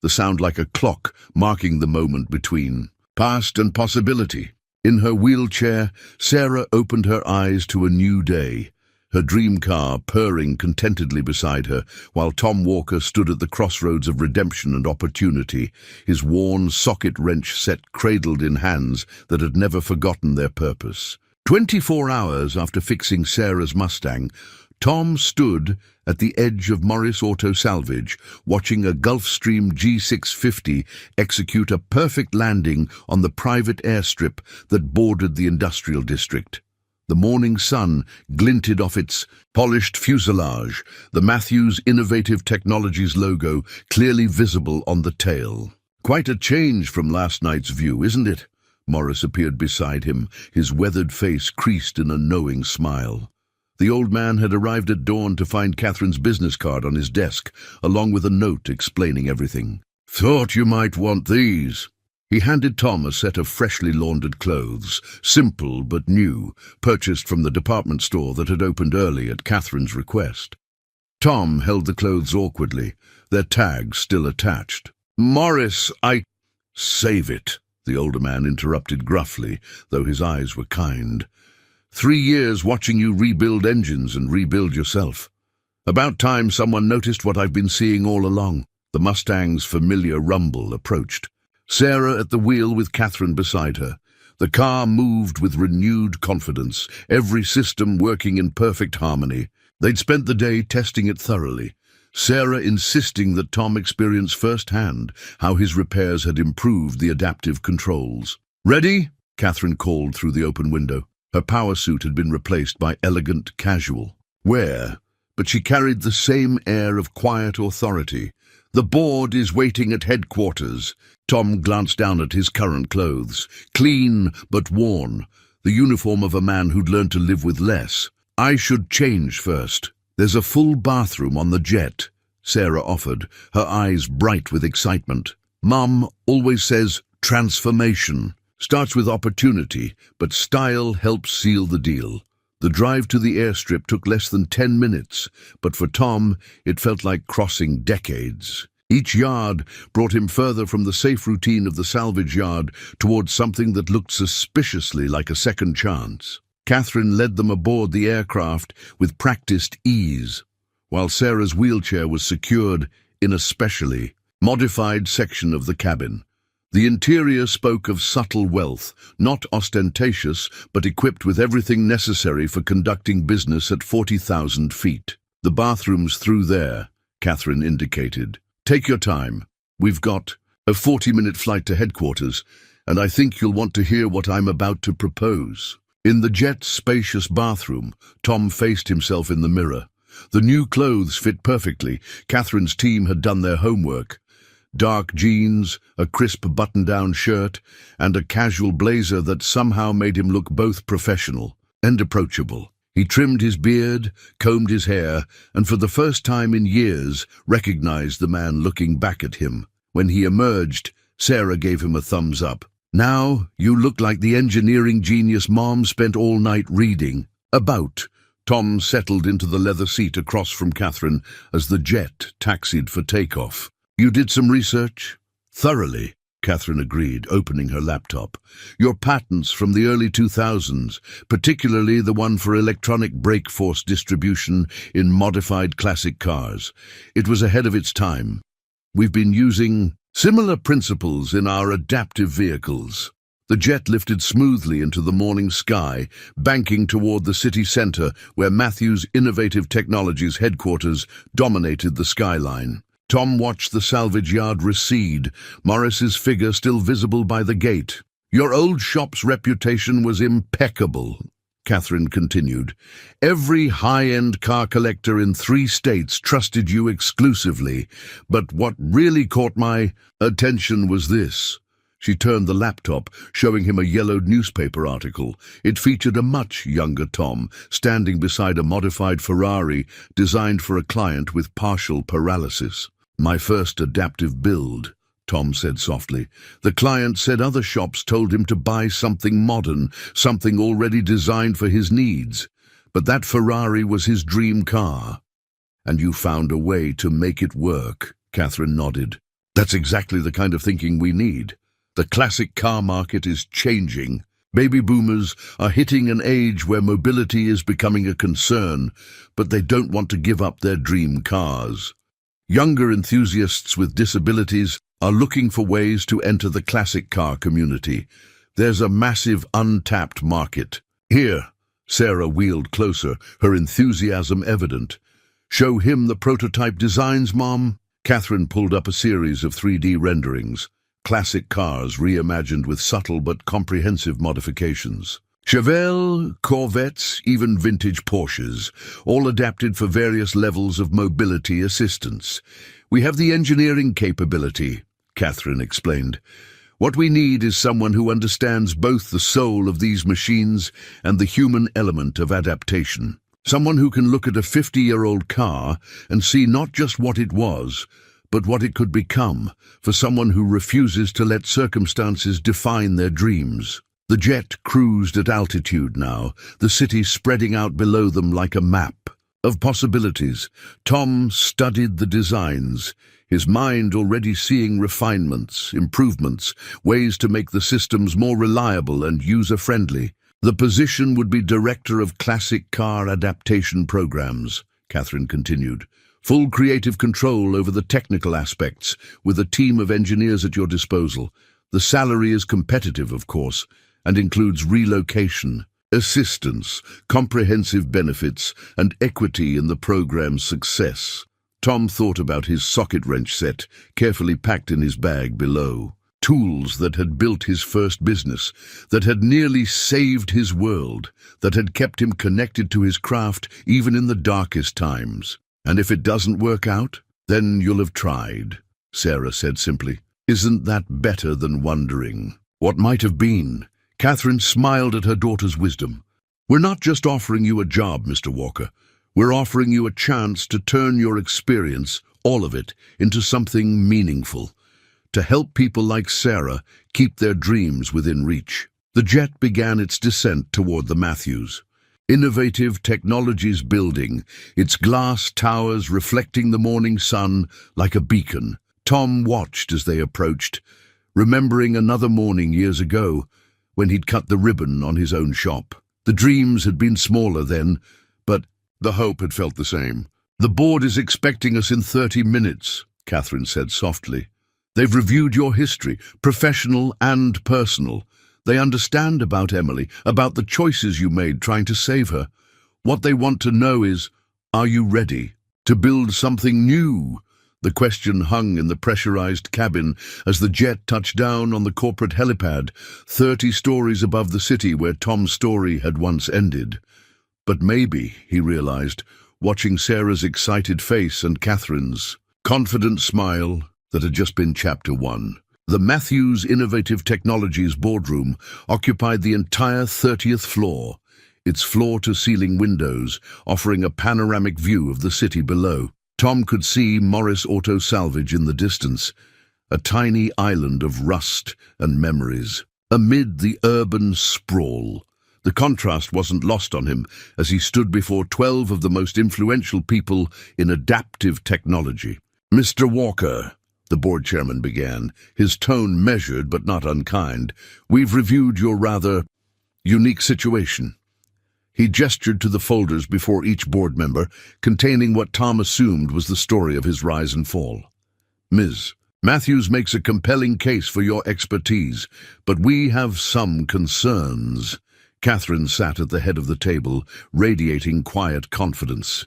the sound like a clock marking the moment between past and possibility. In her wheelchair, Sarah opened her eyes to a new day, her dream car purring contentedly beside her, while Tom Walker stood at the crossroads of redemption and opportunity, his worn socket wrench set cradled in hands that had never forgotten their purpose. 24 hours after fixing Sarah's Mustang, Tom stood at the edge of Morris Auto Salvage, watching a Gulfstream G650 execute a perfect landing on the private airstrip that bordered the industrial district. The morning sun glinted off its polished fuselage, the Matthews Innovative Technologies logo clearly visible on the tail. Quite a change from last night's view, isn't it? Morris appeared beside him, his weathered face creased in a knowing smile. The old man had arrived at dawn to find Catherine's business card on his desk, along with a note explaining everything. Thought you might want these. He handed Tom a set of freshly laundered clothes, simple but new, purchased from the department store that had opened early at Catherine's request. Tom held the clothes awkwardly, their tags still attached. Morris, Save it, the older man interrupted gruffly, though his eyes were kind. 3 years watching you rebuild engines and rebuild yourself. About time someone noticed what I've been seeing all along. The Mustang's familiar rumble approached. Sarah at the wheel with Catherine beside her. The car moved with renewed confidence, every system working in perfect harmony. They'd spent the day testing it thoroughly, Sarah insisting that Tom experience firsthand how his repairs had improved the adaptive controls. Ready? Catherine called through the open window. Her power suit had been replaced by elegant casual wear, but she carried the same air of quiet authority. The board is waiting at headquarters. Tom glanced down at his current clothes, clean but worn, the uniform of a man who'd learned to live with less. I should change first. There's a full bathroom on the jet, Sarah offered, her eyes bright with excitement. Mum always says transformation starts with opportunity, but style helps seal the deal. The drive to the airstrip took less than 10 minutes, but for Tom, it felt like crossing decades. Each yard brought him further from the safe routine of the salvage yard towards something that looked suspiciously like a second chance. Catherine led them aboard the aircraft with practiced ease, while Sarah's wheelchair was secured in a specially modified section of the cabin. The interior spoke of subtle wealth, not ostentatious, but equipped with everything necessary for conducting business at 40,000 feet. The bathroom's through there, Catherine indicated. Take your time. We've got a 40-minute flight to headquarters, and I think you'll want to hear what I'm about to propose. In the jet's spacious bathroom, Tom faced himself in the mirror. The new clothes fit perfectly. Catherine's team had done their homework. Dark jeans, a crisp button-down shirt, and a casual blazer that somehow made him look both professional and approachable. He trimmed his beard, combed his hair, and for the first time in years recognized the man looking back at him. When he emerged, Sarah gave him a thumbs up. Now you look like the engineering genius Mom spent all night reading about. Tom settled into the leather seat across from Catherine as the jet taxied for takeoff. You did some research? Thoroughly, Catherine agreed, opening her laptop. Your patents from the early 2000s, particularly the one for electronic brake force distribution in modified classic cars. It was ahead of its time. We've been using similar principles in our adaptive vehicles. The jet lifted smoothly into the morning sky, banking toward the city center where Matthews Innovative Technologies headquarters dominated the skyline. Tom watched the salvage yard recede, Morris's figure still visible by the gate. Your old shop's reputation was impeccable, Catherine continued. Every high-end car collector in 3 states trusted you exclusively, but what really caught my attention was this. She turned the laptop, showing him a yellowed newspaper article. It featured a much younger Tom, standing beside a modified Ferrari designed for a client with partial paralysis. My first adaptive build, Tom said softly. The client said other shops told him to buy something modern, something already designed for his needs. But that Ferrari was his dream car. And you found a way to make it work, Catherine nodded. That's exactly the kind of thinking we need. The classic car market is changing. Baby boomers are hitting an age where mobility is becoming a concern, but they don't want to give up their dream cars. Younger enthusiasts with disabilities are looking for ways to enter the classic car community. There's a massive untapped market. Here, Sarah wheeled closer, her enthusiasm evident. Show him the prototype designs, Mom. Catherine pulled up a series of 3D renderings. Classic cars reimagined with subtle but comprehensive modifications. Chevelle, Corvettes, even vintage Porsches, all adapted for various levels of mobility assistance. We have the engineering capability, Catherine explained. What we need is someone who understands both the soul of these machines and the human element of adaptation. Someone who can look at a 50-year-old car and see not just what it was, but what it could become, for someone who refuses to let circumstances define their dreams. The jet cruised at altitude now, the city spreading out below them like a map of possibilities. Tom studied the designs, his mind already seeing refinements, improvements, ways to make the systems more reliable and user-friendly. The position would be Director of Classic Car Adaptation Programs, Catherine continued. Full creative control over the technical aspects, with a team of engineers at your disposal. The salary is competitive, of course, and includes relocation, assistance, comprehensive benefits, and equity in the program's success. Tom thought about his socket wrench set, carefully packed in his bag below. Tools that had built his first business, that had nearly saved his world, that had kept him connected to his craft even in the darkest times. And if it doesn't work out, then you'll have tried, Sarah said simply. Isn't that better than wondering what might have been? Catherine smiled at her daughter's wisdom. We're not just offering you a job, Mr. Walker. We're offering you a chance to turn your experience, all of it, into something meaningful, to help people like Sarah keep their dreams within reach. The jet began its descent toward the Matthews Innovative Technologies building, its glass towers reflecting the morning sun like a beacon. Tom watched as they approached, remembering another morning years ago when he'd cut the ribbon on his own shop. The dreams had been smaller then, but the hope had felt the same. The board is expecting us in 30 minutes, Catherine said softly. They've reviewed your history, professional and personal. They understand about Emily, about the choices you made trying to save her. What they want to know is, are you ready to build something new? The question hung in the pressurized cabin as the jet touched down on the corporate helipad, 30 stories above the city where Tom's story had once ended. But maybe, he realized, watching Sarah's excited face and Catherine's confident smile, that had just been Chapter 1. The Matthews Innovative Technologies boardroom occupied the entire 30th floor, its floor-to-ceiling windows offering a panoramic view of the city below. Tom could see Morris Auto Salvage in the distance, a tiny island of rust and memories. amid the urban sprawl. The contrast wasn't lost on him as he stood before 12 of the most influential people in adaptive technology. "Mr. Walker," the board chairman began, his tone measured but not unkind, "we've reviewed your rather unique situation." He gestured to the folders before each board member, containing what Tom assumed was the story of his rise and fall. "Ms. Matthews makes a compelling case for your expertise, but we have some concerns." Catherine sat at the head of the table, radiating quiet confidence.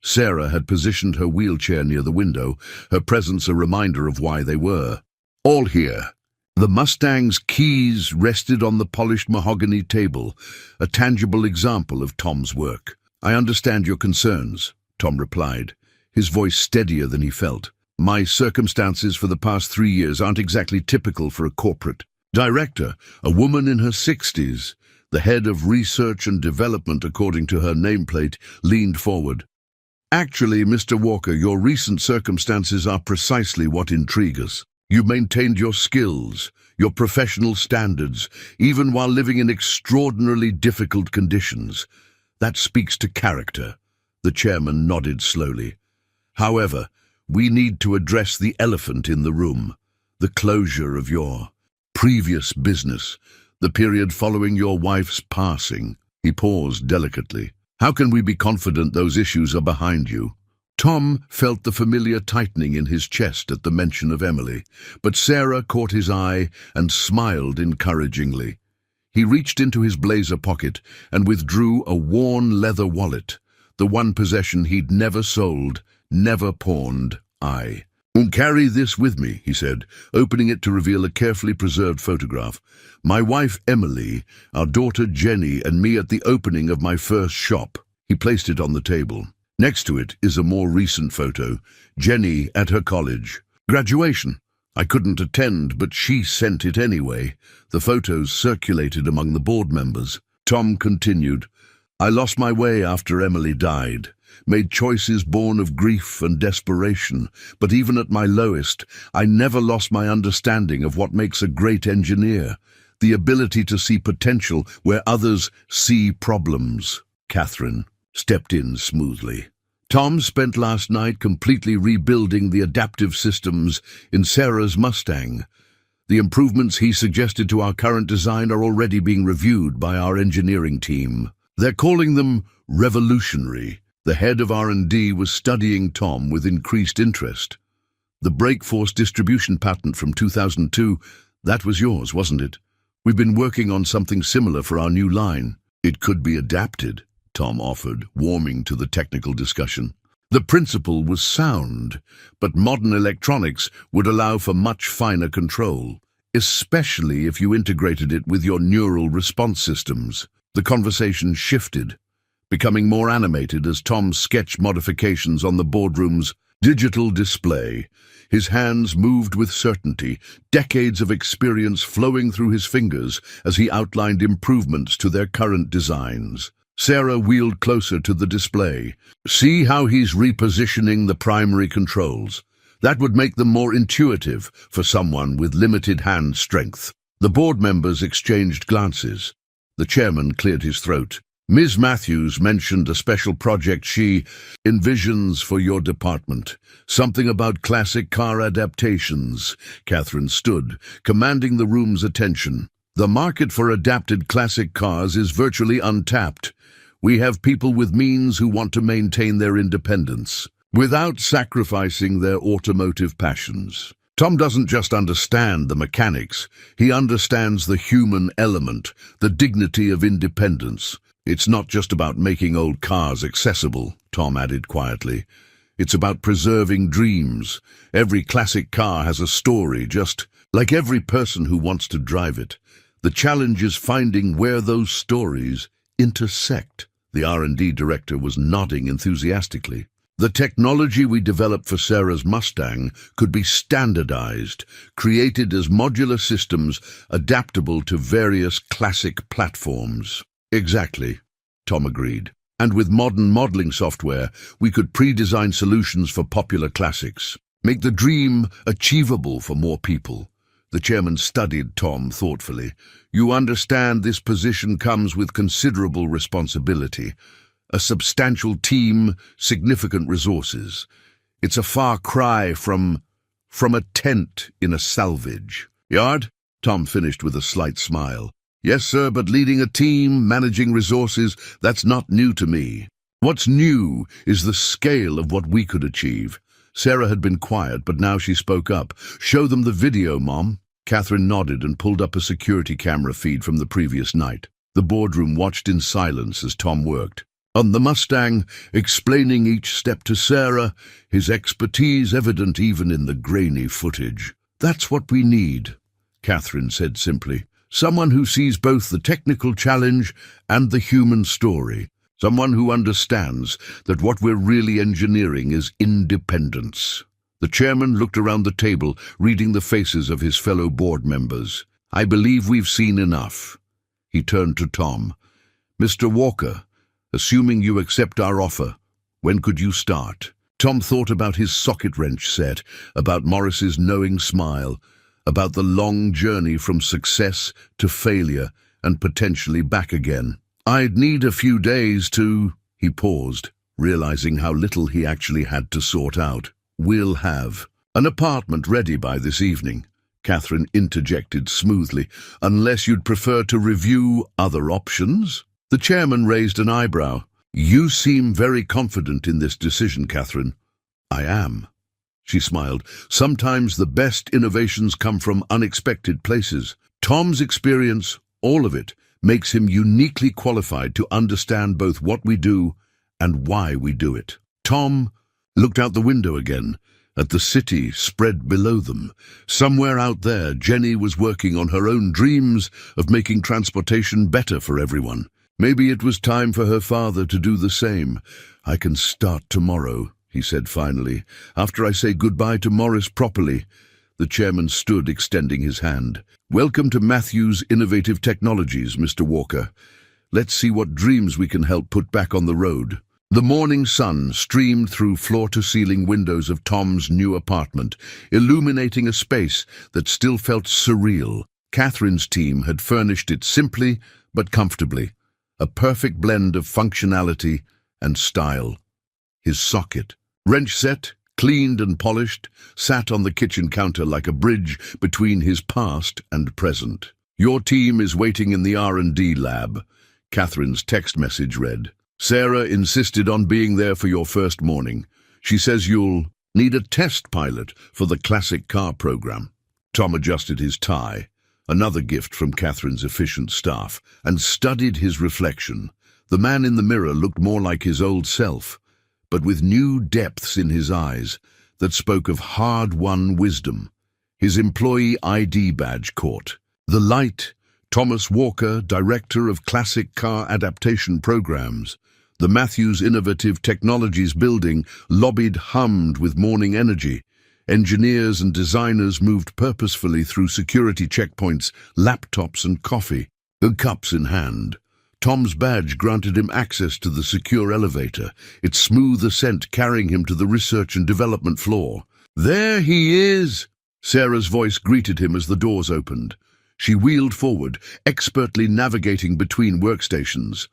Sarah had positioned her wheelchair near the window, her presence a reminder of why they were all here. The Mustang's keys rested on the polished mahogany table, a tangible example of Tom's work. "I understand your concerns," Tom replied, his voice steadier than he felt. "My circumstances for the past 3 years aren't exactly typical for a corporate director, a woman in her 60s. The head of research and development, according to her nameplate, leaned forward. "Actually, Mr. Walker, your recent circumstances are precisely what intrigue us. You maintained your skills, your professional standards, even while living in extraordinarily difficult conditions. That speaks to character." The chairman nodded slowly. "However, we need to address the elephant in the room, the closure of your previous business, the period following your wife's passing." He paused delicately. "How can we be confident those issues are behind you?" Tom felt the familiar tightening in his chest at the mention of Emily, but Sarah caught his eye and smiled encouragingly. He reached into his blazer pocket and withdrew a worn leather wallet, the one possession he'd never sold, never pawned. "I carry this with me," he said, opening it to reveal a carefully preserved photograph. "My wife Emily, our daughter Jenny, and me at the opening of my first shop." He placed it on the table. Next to it is a more recent photo, Jenny at her college graduation. "I couldn't attend, but she sent it anyway." The photos circulated among the board members. Tom continued, "I lost my way after Emily died, made choices born of grief and desperation, but even at my lowest, I never lost my understanding of what makes a great engineer, the ability to see potential where others see problems." Catherine stepped in smoothly. "Tom spent last night completely rebuilding the adaptive systems in Sarah's Mustang. The improvements he suggested to our current design are already being reviewed by our engineering team. They're calling them revolutionary." The head of R&D was studying Tom with increased interest. "The brake force distribution patent from 2002, that was yours, wasn't it? We've been working on something similar for our new line." "It could be adapted," Tom offered, warming to the technical discussion. "The principle was sound, but modern electronics would allow for much finer control, especially if you integrated it with your neural response systems." The conversation shifted, becoming more animated as Tom sketched modifications on the boardroom's digital display. His hands moved with certainty, decades of experience flowing through his fingers as he outlined improvements to their current designs. Sarah wheeled closer to the display. "See how he's repositioning the primary controls. That would make them more intuitive for someone with limited hand strength." The board members exchanged glances. The chairman cleared his throat. "Ms. Matthews mentioned a special project she envisions for your department. Something about classic car adaptations." Catherine stood, commanding the room's attention. "The market for adapted classic cars is virtually untapped. We have people with means who want to maintain their independence without sacrificing their automotive passions." Tom doesn't just understand the mechanics, he understands the human element, the dignity of independence. "It's not just about making old cars accessible," Tom added quietly. "It's about preserving dreams. Every classic car has a story, just like every person who wants to drive it. The challenge is finding where those stories intersect." The R&D director was nodding enthusiastically. "The technology we developed for Sarah's Mustang could be standardized, created as modular systems adaptable to various classic platforms." "Exactly," Tom agreed. "And with modern modeling software, we could pre-design solutions for popular classics. Make the dream achievable for more people." The chairman studied Tom thoughtfully. "You understand this position comes with considerable responsibility. A substantial team, significant resources. It's a far cry from a tent in a salvage yard." Tom finished with a slight smile. "Yes, sir, but leading a team, managing resources, that's not new to me. What's new is the scale of what we could achieve." Sarah had been quiet, but now she spoke up. "Show them the video, Mom." Catherine nodded and pulled up a security camera feed from the previous night. The boardroom watched in silence as Tom worked on the Mustang, explaining each step to Sarah, his expertise evident even in the grainy footage. "That's what we need," Catherine said simply. "Someone who sees both the technical challenge and the human story. Someone who understands that what we're really engineering is independence." The chairman looked around the table, reading the faces of his fellow board members. "I believe we've seen enough." He turned to Tom. "Mr. Walker, assuming you accept our offer, when could you start?" Tom thought about his socket wrench set, about Morris's knowing smile, about the long journey from success to failure and potentially back again. "I'd need a few days to—" He paused, realizing how little he actually had to sort out. "We'll have an apartment ready by this evening," Catherine interjected smoothly, "unless you'd prefer to review other options." The chairman raised an eyebrow. "You seem very confident in this decision, Catherine." "I am," she smiled. "Sometimes the best innovations come from unexpected places. Tom's experience, all of it, makes him uniquely qualified to understand both what we do and why we do it." Tom looked out the window again, at the city spread below them. Somewhere out there, Jenny was working on her own dreams of making transportation better for everyone. Maybe it was time for her father to do the same. "I can start tomorrow," he said finally, "after I say goodbye to Morris properly." The chairman stood, extending his hand. "Welcome to Matthews Innovative Technologies, Mr. Walker. Let's see what dreams we can help put back on the road." The morning sun streamed through floor-to-ceiling windows of Tom's new apartment, illuminating a space that still felt surreal. Catherine's team had furnished it simply but comfortably, a perfect blend of functionality and style. His socket, wrench set, cleaned and polished, sat on the kitchen counter like a bridge between his past and present. "Your team is waiting in the R&D lab," Catherine's text message read. "Sarah insisted on being there for your first morning. She says you'll need a test pilot for the classic car program." Tom adjusted his tie, another gift from Catherine's efficient staff, and studied his reflection. The man in the mirror looked more like his old self, but with new depths in his eyes that spoke of hard-won wisdom. His employee ID badge caught. The light, Thomas Walker, Director of Classic Car Adaptation Programs. The Matthews Innovative Technologies building lobbied hummed with morning energy. Engineers and designers moved purposefully through security checkpoints, laptops and coffee, cups in hand. Tom's badge granted him access to the secure elevator, its smooth ascent carrying him to the research and development floor. "There he is!" Sarah's voice greeted him as the doors opened. She wheeled forward, expertly navigating between workstations.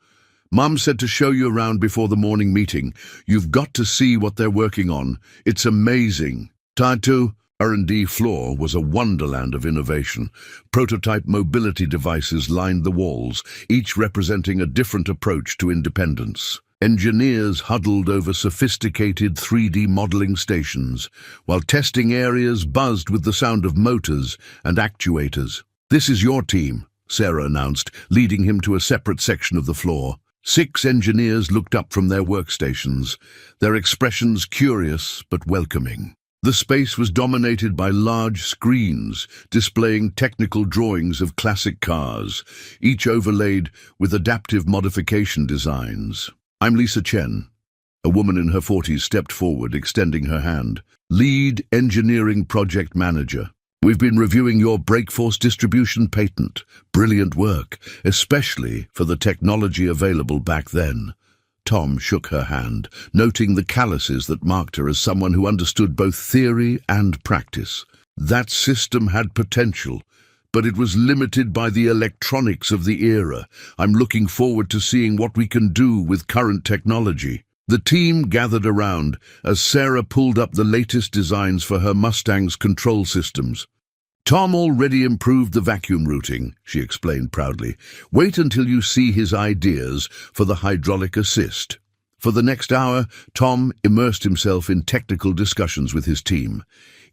"Mum said to show you around before the morning meeting. You've got to see what they're working on. It's amazing." Tied to R&D floor was a wonderland of innovation. Prototype mobility devices lined the walls, each representing a different approach to independence. Engineers huddled over sophisticated 3D modeling stations, while testing areas buzzed with the sound of motors and actuators. "This is your team," Sarah announced, leading him to a separate section of the floor. 6 engineers looked up from their workstations, their expressions curious but welcoming. The space was dominated by large screens displaying technical drawings of classic cars, each overlaid with adaptive modification designs. "I'm Lisa Chen." A woman in her 40s stepped forward, extending her hand. "Lead Engineering Project Manager. We've been reviewing your brake force distribution patent. Brilliant work, especially for the technology available back then." Tom shook her hand, noting the calluses that marked her as someone who understood both theory and practice. That system had potential, but it was limited by the electronics of the era. I'm looking forward to seeing what we can do with current technology. The team gathered around as Sarah pulled up the latest designs for her Mustang's control systems. Tom already improved the vacuum routing, she explained proudly. Wait until you see his ideas for the hydraulic assist. For the next hour, Tom immersed himself in technical discussions with his team.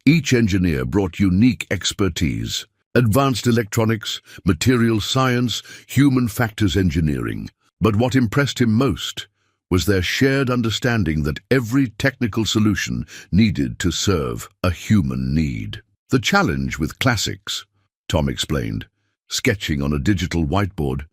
Each engineer brought unique expertise: advanced electronics, material science, human factors engineering. But what impressed him most was their shared understanding that every technical solution needed to serve a human need. The challenge with classics, Tom explained, sketching on a digital whiteboard,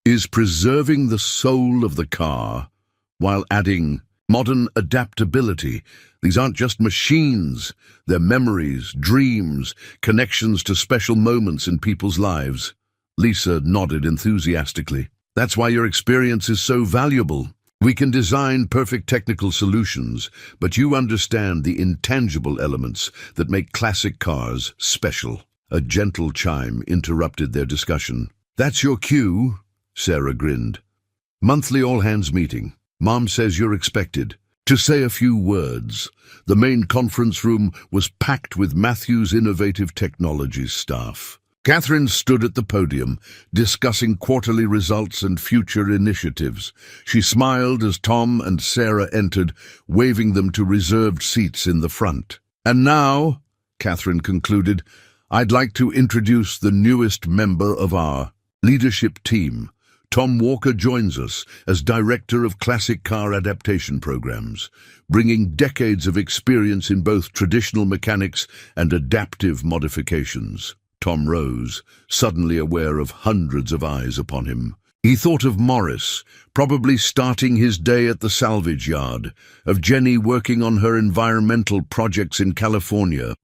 is preserving the soul of the car while adding modern adaptability. These aren't just machines, they're memories, dreams, connections to special moments in people's lives. Lisa nodded enthusiastically. That's why your experience is so valuable. We can design perfect technical solutions, but you understand the intangible elements that make classic cars special. A gentle chime interrupted their discussion. That's your cue, Sarah grinned. Monthly all-hands meeting. Mom says you're expected to say a few words. The main conference room was packed with Matthew's Innovative Technologies staff. Catherine stood at the podium, discussing quarterly results and future initiatives. She smiled as Tom and Sarah entered, waving them to reserved seats in the front. And now, Catherine concluded, I'd like to introduce the newest member of our leadership team. Tom Walker joins us as Director of Classic Car Adaptation Programs, bringing decades of experience in both traditional mechanics and adaptive modifications. Tom rose, suddenly aware of hundreds of eyes upon him. He thought of Morris, probably starting his day at the salvage yard, of Jenny working on her environmental projects in California,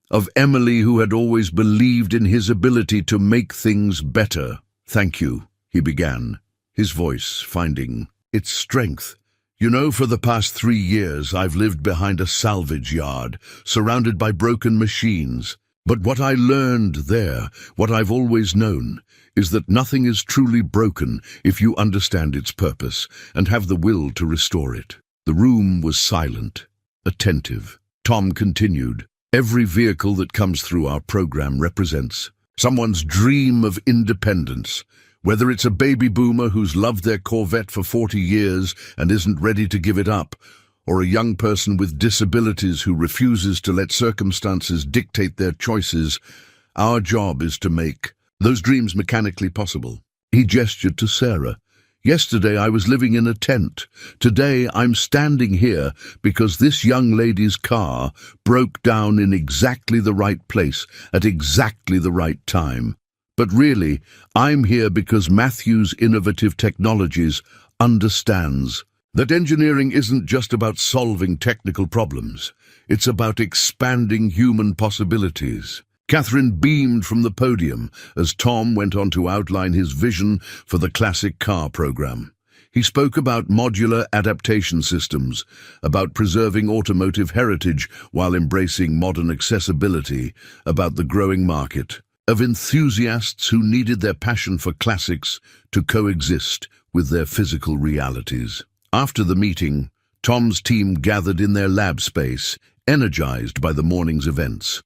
of Emily who had always believed in his ability to make things better. Thank you, he began, his voice finding its strength. You know, for the past 3 years I've lived behind a salvage yard, surrounded by broken machines. But what I learned there, what I've always known, is that nothing is truly broken if you understand its purpose and have the will to restore it. The room was silent, attentive. Tom continued, every vehicle that comes through our program represents someone's dream of independence. Whether it's a baby boomer who's loved their Corvette for 40 years and isn't ready to give it up, or a young person with disabilities who refuses to let circumstances dictate their choices, our job is to make those dreams mechanically possible. He gestured to Sarah. Yesterday I was living in a tent. Today I'm standing here because this young lady's car broke down in exactly the right place at exactly the right time. But really, I'm here because Matthew's Innovative Technologies understands that engineering isn't just about solving technical problems. It's about expanding human possibilities. Catherine beamed from the podium as Tom went on to outline his vision for the classic car program. He spoke about modular adaptation systems, about preserving automotive heritage while embracing modern accessibility, about the growing market of enthusiasts who needed their passion for classics to coexist with their physical realities. After the meeting, Tom's team gathered in their lab space, energized by the morning's events.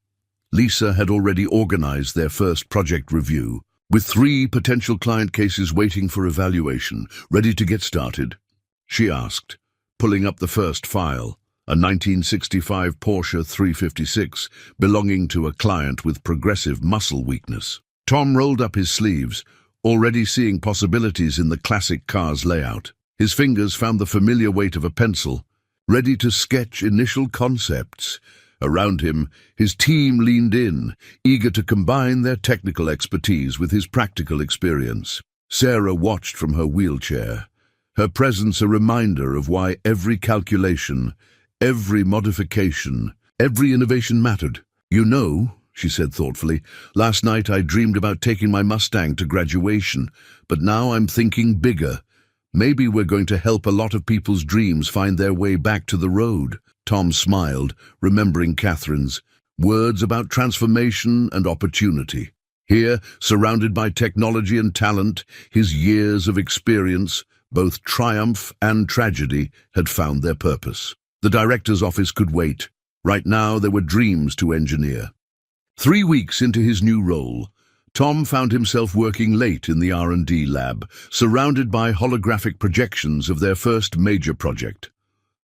Lisa had already organized their first project review, with 3 potential client cases waiting for evaluation. Ready to get started? She asked, pulling up the first file, a 1965 Porsche 356 belonging to a client with progressive muscle weakness. Tom rolled up his sleeves, already seeing possibilities in the classic car's layout. His fingers found the familiar weight of a pencil, ready to sketch initial concepts. Around him, his team leaned in, eager to combine their technical expertise with his practical experience. Sarah watched from her wheelchair, her presence a reminder of why every calculation, every modification, every innovation mattered. You know, she said thoughtfully, last night I dreamed about taking my Mustang to graduation, but now I'm thinking bigger. Maybe we're going to help a lot of people's dreams find their way back to the road. Tom smiled, remembering Catherine's, Words about transformation and opportunity. Here, surrounded by technology and talent, his years of experience, both triumph and tragedy, had found their purpose. The director's office could wait. Right now, there were dreams to engineer. 3 weeks into his new role, Tom found himself working late in the R&D lab, surrounded by holographic projections of their first major project.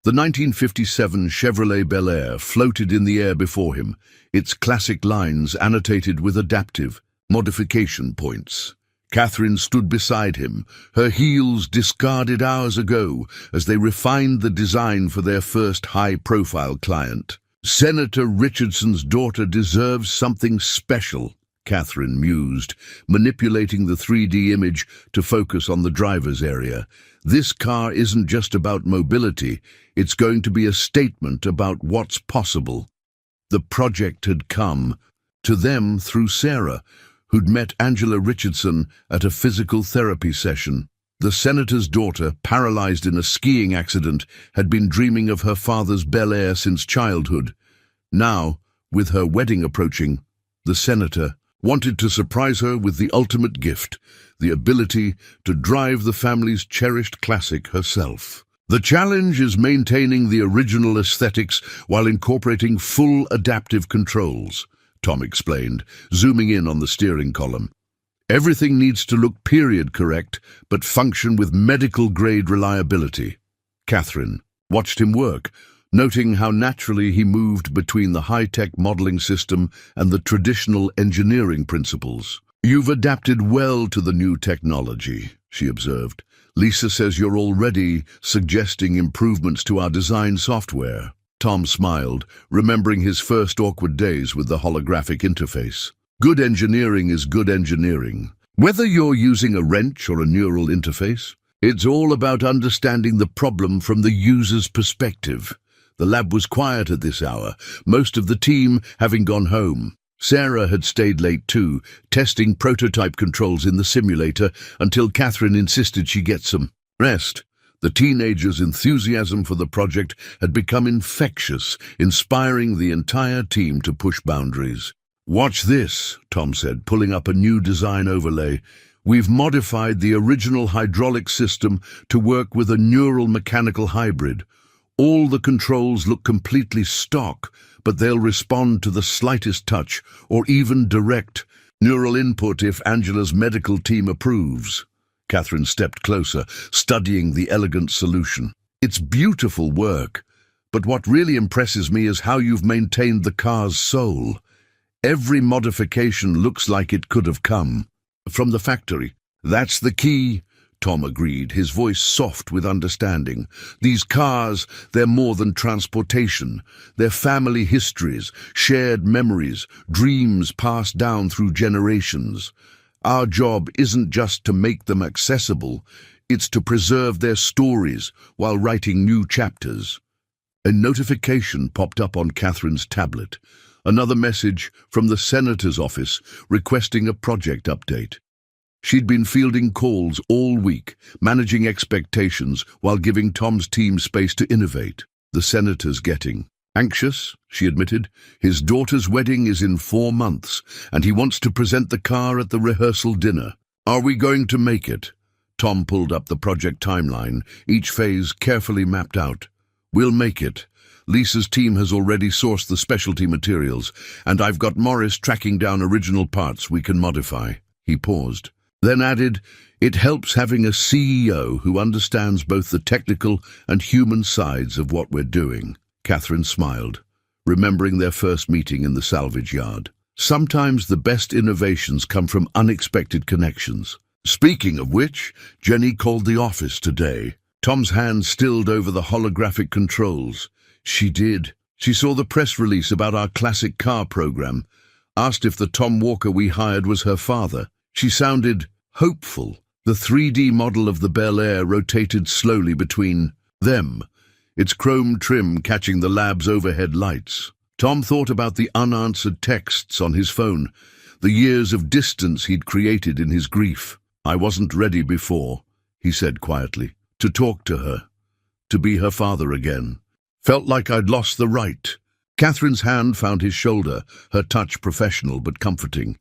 The 1957 Chevrolet Bel-Air floated in the air before him, its classic lines annotated with adaptive modification points. Catherine stood beside him, her heels discarded hours ago as they refined the design for their first high-profile client. "Senator Richardson's daughter deserves something special," Catherine mused, manipulating the 3D image to focus on the driver's area. "This car isn't just about mobility, it's going to be a statement about what's possible." The project had come to them through Sarah, who'd met Angela Richardson at a physical therapy session. The senator's daughter, paralyzed in a skiing accident, had been dreaming of her father's Bel-Air since childhood. Now, with her wedding approaching, the senator wanted to surprise her with the ultimate gift, the ability to drive the family's cherished classic herself. The challenge is maintaining the original aesthetics while incorporating full adaptive controls, Tom explained, zooming in on the steering column. "Everything needs to look period correct, but function with medical-grade reliability." Catherine watched him work, noting how naturally he moved between the high-tech modeling system and the traditional engineering principles. "You've adapted well to the new technology," she observed. "Lisa says you're already suggesting improvements to our design software." Tom smiled, remembering his first awkward days with the holographic interface. Good engineering is good engineering. Whether you're using a wrench or a neural interface, it's all about understanding the problem from the user's perspective. The lab was quiet at this hour, most of the team having gone home. Sarah had stayed late too, testing prototype controls in the simulator until Catherine insisted she get some rest. The teenagers' enthusiasm for the project had become infectious, inspiring the entire team to push boundaries. "Watch this," Tom said, pulling up a new design overlay. "We've modified the original hydraulic system to work with a neural mechanical hybrid. All the controls look completely stock, but they'll respond to the slightest touch or even direct neural input if Angela's medical team approves." Catherine stepped closer, studying the elegant solution. "It's beautiful work, but what really impresses me is how you've maintained the car's soul. Every modification looks like it could have come from the factory." "That's the key," Tom agreed, his voice soft with understanding. "These cars, they're more than transportation. They're family histories, shared memories, dreams passed down through generations. Our job isn't just to make them accessible, it's to preserve their stories while writing new chapters." A notification popped up on Catherine's tablet. Another message from the senator's office requesting a project update. She'd been fielding calls all week, managing expectations while giving Tom's team space to innovate. "The senator's getting anxious," she admitted. "His daughter's wedding is in 4 months, and he wants to present the car at the rehearsal dinner. Are we going to make it?" Tom pulled up the project timeline, each phase carefully mapped out. "We'll make it. Lisa's team has already sourced the specialty materials, and I've got Morris tracking down original parts we can modify." He paused, then added, "It helps having a CEO who understands both the technical and human sides of what we're doing." Catherine smiled, remembering their first meeting in the salvage yard. Sometimes the best innovations come from unexpected connections. Speaking of which, Jenny called the office today. Tom's hand stilled over the holographic controls. "She did. She saw the press release about our classic car program, asked if the Tom Walker we hired was her father. She sounded hopeful." The 3D model of the Bel-Air rotated slowly between them, its chrome trim catching the lab's overhead lights. Tom thought about the unanswered texts on his phone, the years of distance he'd created in his grief. "I wasn't ready before," he said quietly, "to talk to her, to be her father again. Felt like I'd lost the right." Catherine's hand found his shoulder, her touch professional but comforting.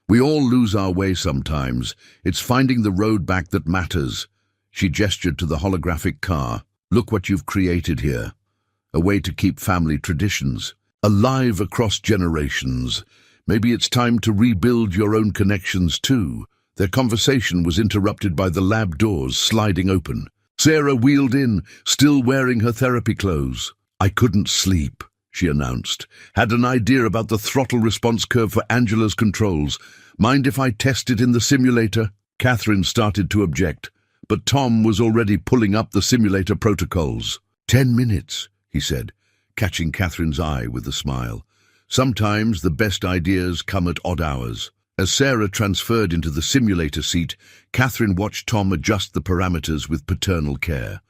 We all lose our way sometimes. It's finding the road back that matters. She gestured to the holographic car. Look what you've created here. A way to keep family traditions alive across generations. Maybe it's time to rebuild your own connections too. Their conversation was interrupted by the lab doors sliding open. Sarah wheeled in, still wearing her therapy clothes. I couldn't sleep, she announced. Had an idea about the throttle response curve for Angela's controls. Mind if I test it in the simulator? Catherine started to object, but Tom was already pulling up the simulator protocols. 10 minutes, he said, catching Catherine's eye with a smile. Sometimes the best ideas come at odd hours. As Sarah transferred into the simulator seat, Catherine watched Tom adjust the parameters with paternal care.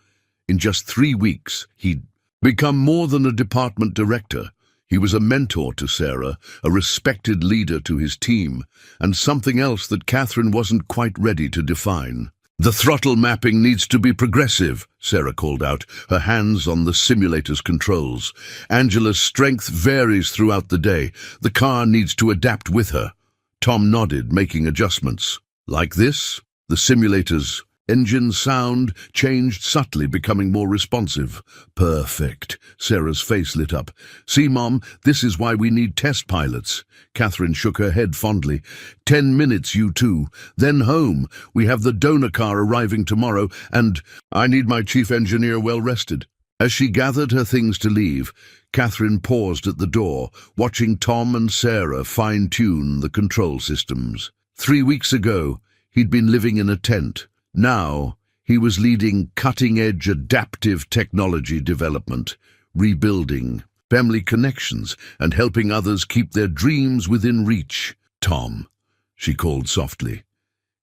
In just 3 weeks, he'd become more than a department director. He was a mentor to Sarah, a respected leader to his team, and something else that Catherine wasn't quite ready to define. The throttle mapping needs to be progressive, Sarah called out, her hands on the simulator's controls. Angela's strength varies throughout the day. The car needs to adapt with her. Tom nodded, making adjustments. Like this, the simulator's engine sound changed subtly, becoming more responsive. Perfect. Sarah's face lit up. See, Mom, this is why we need test pilots. Catherine shook her head fondly. 10 minutes, you two. Then home. We have the donor car arriving tomorrow, and I need my chief engineer well rested. As she gathered her things to leave, Catherine paused at the door, watching Tom and Sarah fine-tune the control systems. 3 weeks ago, he'd been living in a tent. Now, he was leading cutting-edge adaptive technology development, rebuilding family connections, and helping others keep their dreams within reach. Tom, she called softly.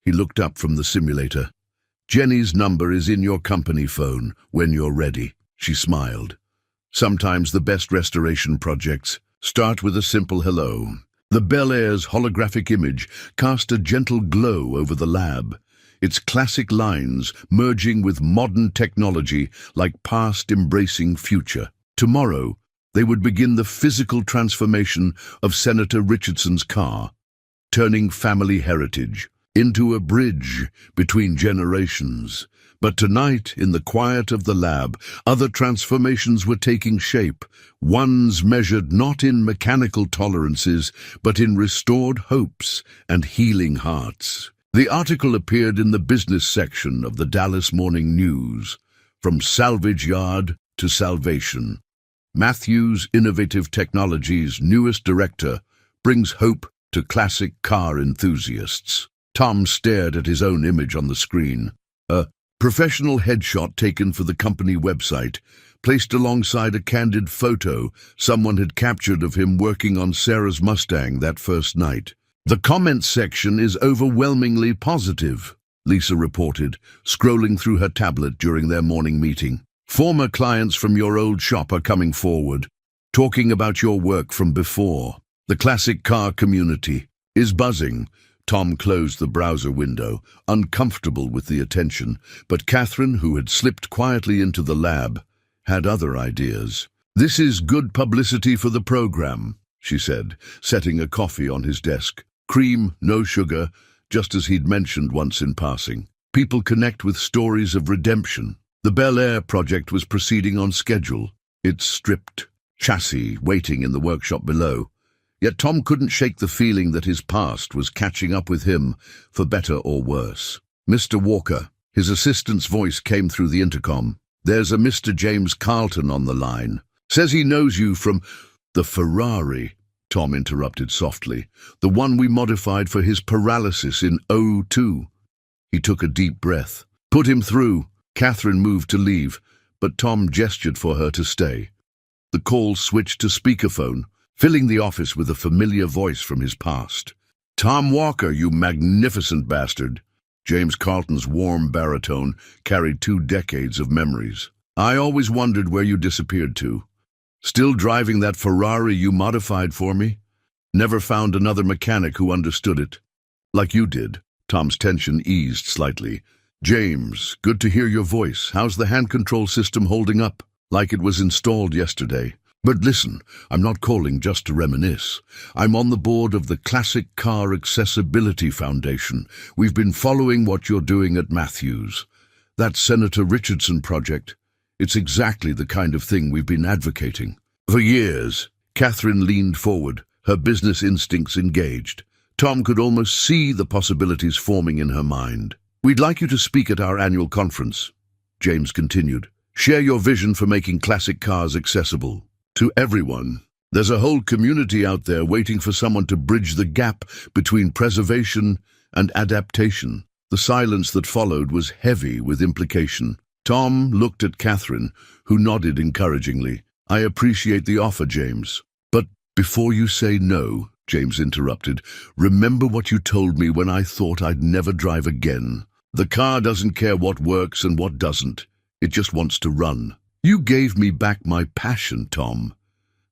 He looked up from the simulator. Jenny's number is in your company phone when you're ready. She smiled. Sometimes the best restoration projects start with a simple hello. The Billionaire's holographic image cast a gentle glow over the lab, its classic lines merging with modern technology like past embracing future. Tomorrow, they would begin the physical transformation of Senator Richardson's car, turning family heritage into a bridge between generations. But tonight, in the quiet of the lab, other transformations were taking shape, ones measured not in mechanical tolerances, but in restored hopes and healing hearts. The article appeared in the business section of the Dallas Morning News, From Salvage Yard to Salvation. Matthews Innovative Technologies' newest director brings hope to classic car enthusiasts. Tom stared at his own image on the screen. A professional headshot taken for the company website, placed alongside a candid photo someone had captured of him working on Sarah's Mustang that first night. The comments section is overwhelmingly positive, Lisa reported, scrolling through her tablet during their morning meeting. Former clients from your old shop are coming forward, talking about your work from before. The classic car community is buzzing. Tom closed the browser window, uncomfortable with the attention, but Catherine, who had slipped quietly into the lab, had other ideas. This is good publicity for the program, she said, setting a coffee on his desk. Cream, no sugar, just as he'd mentioned once in passing. People connect with stories of redemption. The Billionaire project was proceeding on schedule, its stripped chassis waiting in the workshop below. Yet Tom couldn't shake the feeling that his past was catching up with him, for better or worse. Mr. Walker, his assistant's voice came through the intercom. There's a Mr. James Carlton on the line. Says he knows you from the Ferrari, Tom interrupted softly. The one we modified for his paralysis in '02. He took a deep breath. Put him through. Catherine moved to leave, but Tom gestured for her to stay. The call switched to speakerphone, filling the office with a familiar voice from his past. Tom Walker, you magnificent bastard. James Carlton's warm baritone carried 2 decades of memories. I always wondered where you disappeared to. Still driving that Ferrari you modified for me? Never found another mechanic who understood it. Like you did. Tom's tension eased slightly. James, good to hear your voice. How's the hand control system holding up? Like it was installed yesterday. But listen, I'm not calling just to reminisce. I'm on the board of the Classic Car Accessibility Foundation. We've been following what you're doing at Matthews. That Senator Richardson project, it's exactly the kind of thing we've been advocating. For years, Catherine leaned forward, her business instincts engaged. Tom could almost see the possibilities forming in her mind. We'd like you to speak at our annual conference, James continued. Share your vision for making classic cars accessible to everyone. There's a whole community out there waiting for someone to bridge the gap between preservation and adaptation. The silence that followed was heavy with implication. Tom looked at Catherine, who nodded encouragingly. I appreciate the offer, James. But before you say no, James interrupted, remember what you told me when I thought I'd never drive again. The car doesn't care what works and what doesn't. It just wants to run. You gave me back my passion, Tom.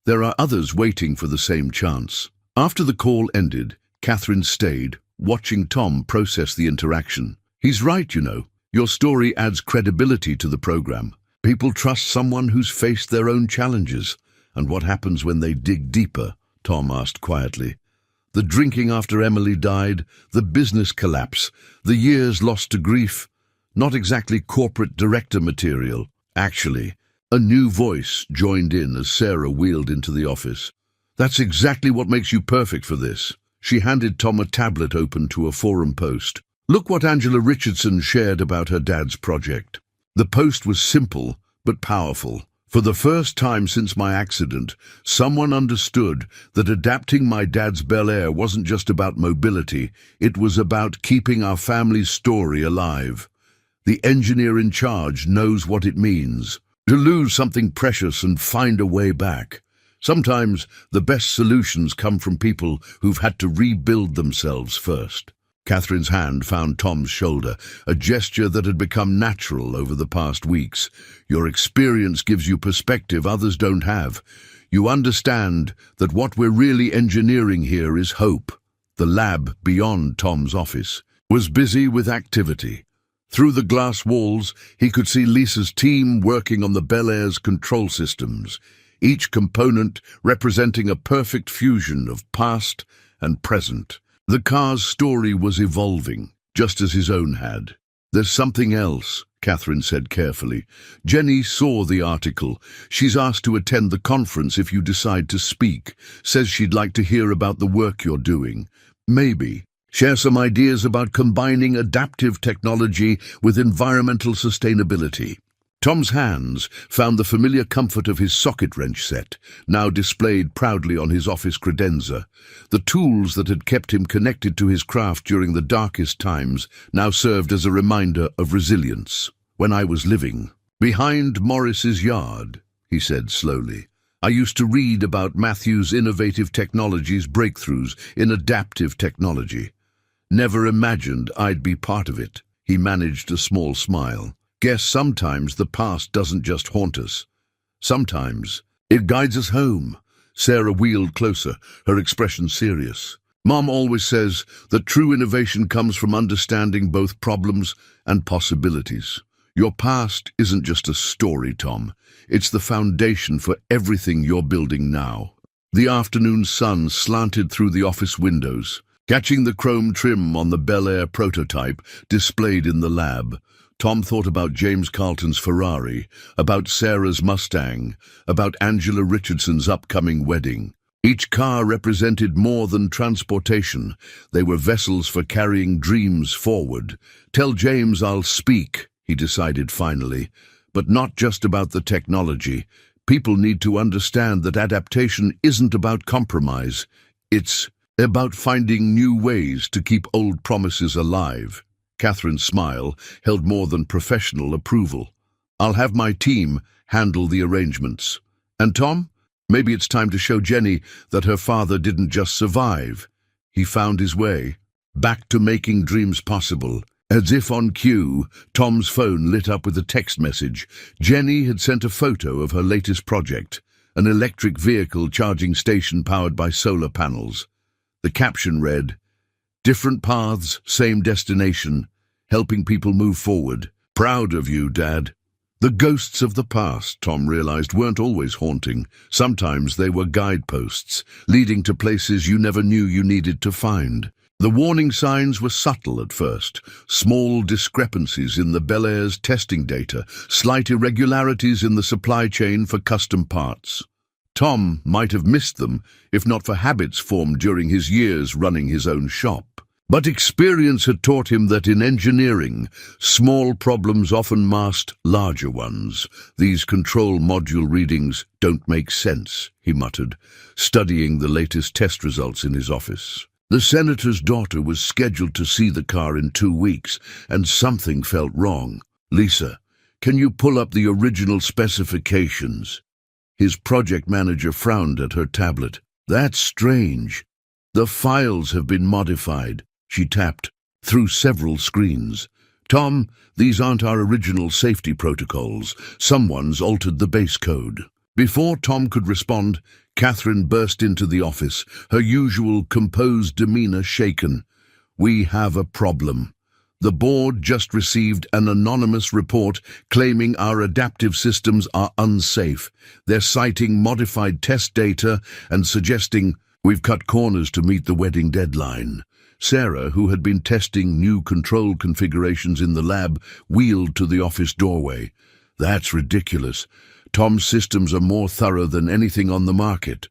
There are others waiting for the same chance. After the call ended, Catherine stayed, watching Tom process the interaction. He's right, you know. Your story adds credibility to the program. People trust someone who's faced their own challenges. And what happens when they dig deeper? Tom asked quietly. The drinking after Emily died, the business collapse, the years lost to grief. Not exactly corporate director material. Actually, a new voice joined in as Sarah wheeled into the office. That's exactly what makes you perfect for this. She handed Tom a tablet open to a forum post. Look what Angela Richardson shared about her dad's project. The post was simple but powerful. For the first time since my accident, someone understood that adapting my dad's Billionaire wasn't just about mobility, it was about keeping our family's story alive. The engineer in charge knows what it means to lose something precious and find a way back. Sometimes the best solutions come from people who've had to rebuild themselves first. Catherine's hand found Tom's shoulder, a gesture that had become natural over the past weeks. Your experience gives you perspective others don't have. You understand that what we're really engineering here is hope. The lab beyond Tom's office was busy with activity. Through the glass walls, he could see Lisa's team working on the Billionaire's control systems, each component representing a perfect fusion of past and present. The car's story was evolving, just as his own had. There's something else, Catherine said carefully. Jenny saw the article. She's asked to attend the conference if you decide to speak. Says she'd like to hear about the work you're doing. Maybe share some ideas about combining adaptive technology with environmental sustainability. Tom's hands found the familiar comfort of his socket wrench set, now displayed proudly on his office credenza. The tools that had kept him connected to his craft during the darkest times now served as a reminder of resilience. When I was living behind Morris's yard, he said slowly, I used to read about Matthew's innovative technologies breakthroughs in adaptive technology. Never imagined I'd be part of it. He managed a small smile. Guess sometimes the past doesn't just haunt us. Sometimes it guides us home. Sarah wheeled closer, her expression serious. Mom always says that true innovation comes from understanding both problems and possibilities. Your past isn't just a story, Tom. It's the foundation for everything you're building now. The afternoon sun slanted through the office windows, catching the chrome trim on the Billionaire prototype displayed in the lab. Tom thought about James Carlton's Ferrari, about Sarah's Mustang, about Angela Richardson's upcoming wedding. Each car represented more than transportation. They were vessels for carrying dreams forward. Tell James I'll speak, he decided finally, but not just about the technology. People need to understand that adaptation isn't about compromise. It's about finding new ways to keep old promises alive. Catherine's smile held more than professional approval. I'll have my team handle the arrangements. And Tom, maybe it's time to show Jenny that her father didn't just survive. He found his way back to making dreams possible. As if on cue, Tom's phone lit up with a text message. Jenny had sent a photo of her latest project, an electric vehicle charging station powered by solar panels. The caption read, "Different paths, same destination, helping people move forward. Proud of you, Dad." The ghosts of the past, Tom realized, weren't always haunting. Sometimes they were guideposts, leading to places you never knew you needed to find. The warning signs were subtle at first. Small discrepancies in the Billionaire's testing data, slight irregularities in the supply chain for custom parts. Tom might have missed them, if not for habits formed during his years running his own shop. But experience had taught him that in engineering, small problems often masked larger ones. These control module readings don't make sense, he muttered, studying the latest test results in his office. The senator's daughter was scheduled to see the car in 2 weeks, and something felt wrong. "Lisa, can you pull up the original specifications?" His project manager frowned at her tablet. "That's strange. The files have been modified." She tapped through several screens. "Tom, these aren't our original safety protocols. Someone's altered the base code." Before Tom could respond, Catherine burst into the office, her usual composed demeanor shaken. "We have a problem. The board just received an anonymous report claiming our adaptive systems are unsafe. They're citing modified test data and suggesting we've cut corners to meet the wedding deadline." Sarah, who had been testing new control configurations in the lab, wheeled to the office doorway. "That's ridiculous. Tom's systems are more thorough than anything on the market."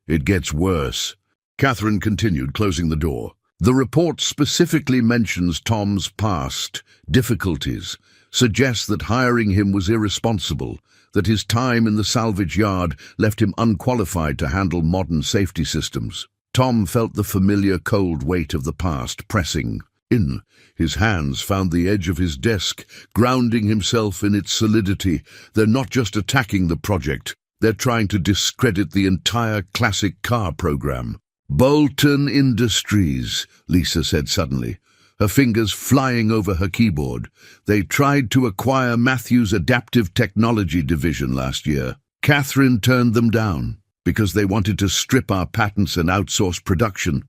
"It gets worse," Catherine continued, closing the door. "The report specifically mentions Tom's past difficulties, suggests that hiring him was irresponsible, that his time in the salvage yard left him unqualified to handle modern safety systems." Tom felt the familiar cold weight of the past pressing in. His hands found the edge of his desk, grounding himself in its solidity. They're not just attacking the project, they're trying to discredit the entire classic car program. "Bolton Industries," Lisa said suddenly, her fingers flying over her keyboard. "They tried to acquire Matthew's Adaptive Technology division last year. Catherine turned them down because they wanted to strip our patents and outsource production."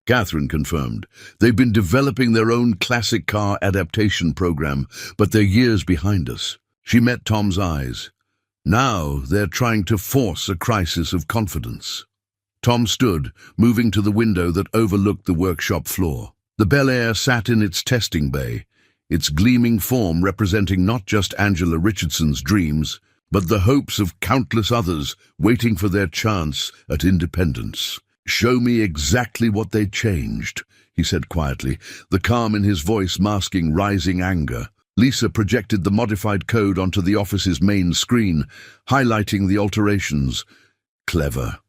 Catherine confirmed. "They've been developing their own classic car adaptation program, but they're years behind us." She met Tom's eyes. "Now they're trying to force a crisis of confidence." Tom stood, moving to the window that overlooked the workshop floor. The Billionaire sat in its testing bay, its gleaming form representing not just Angela Richardson's dreams, but the hopes of countless others waiting for their chance at independence. "Show me exactly what they changed," he said quietly, the calm in his voice masking rising anger. Lisa projected the modified code onto the office's main screen, highlighting the alterations. "Clever,"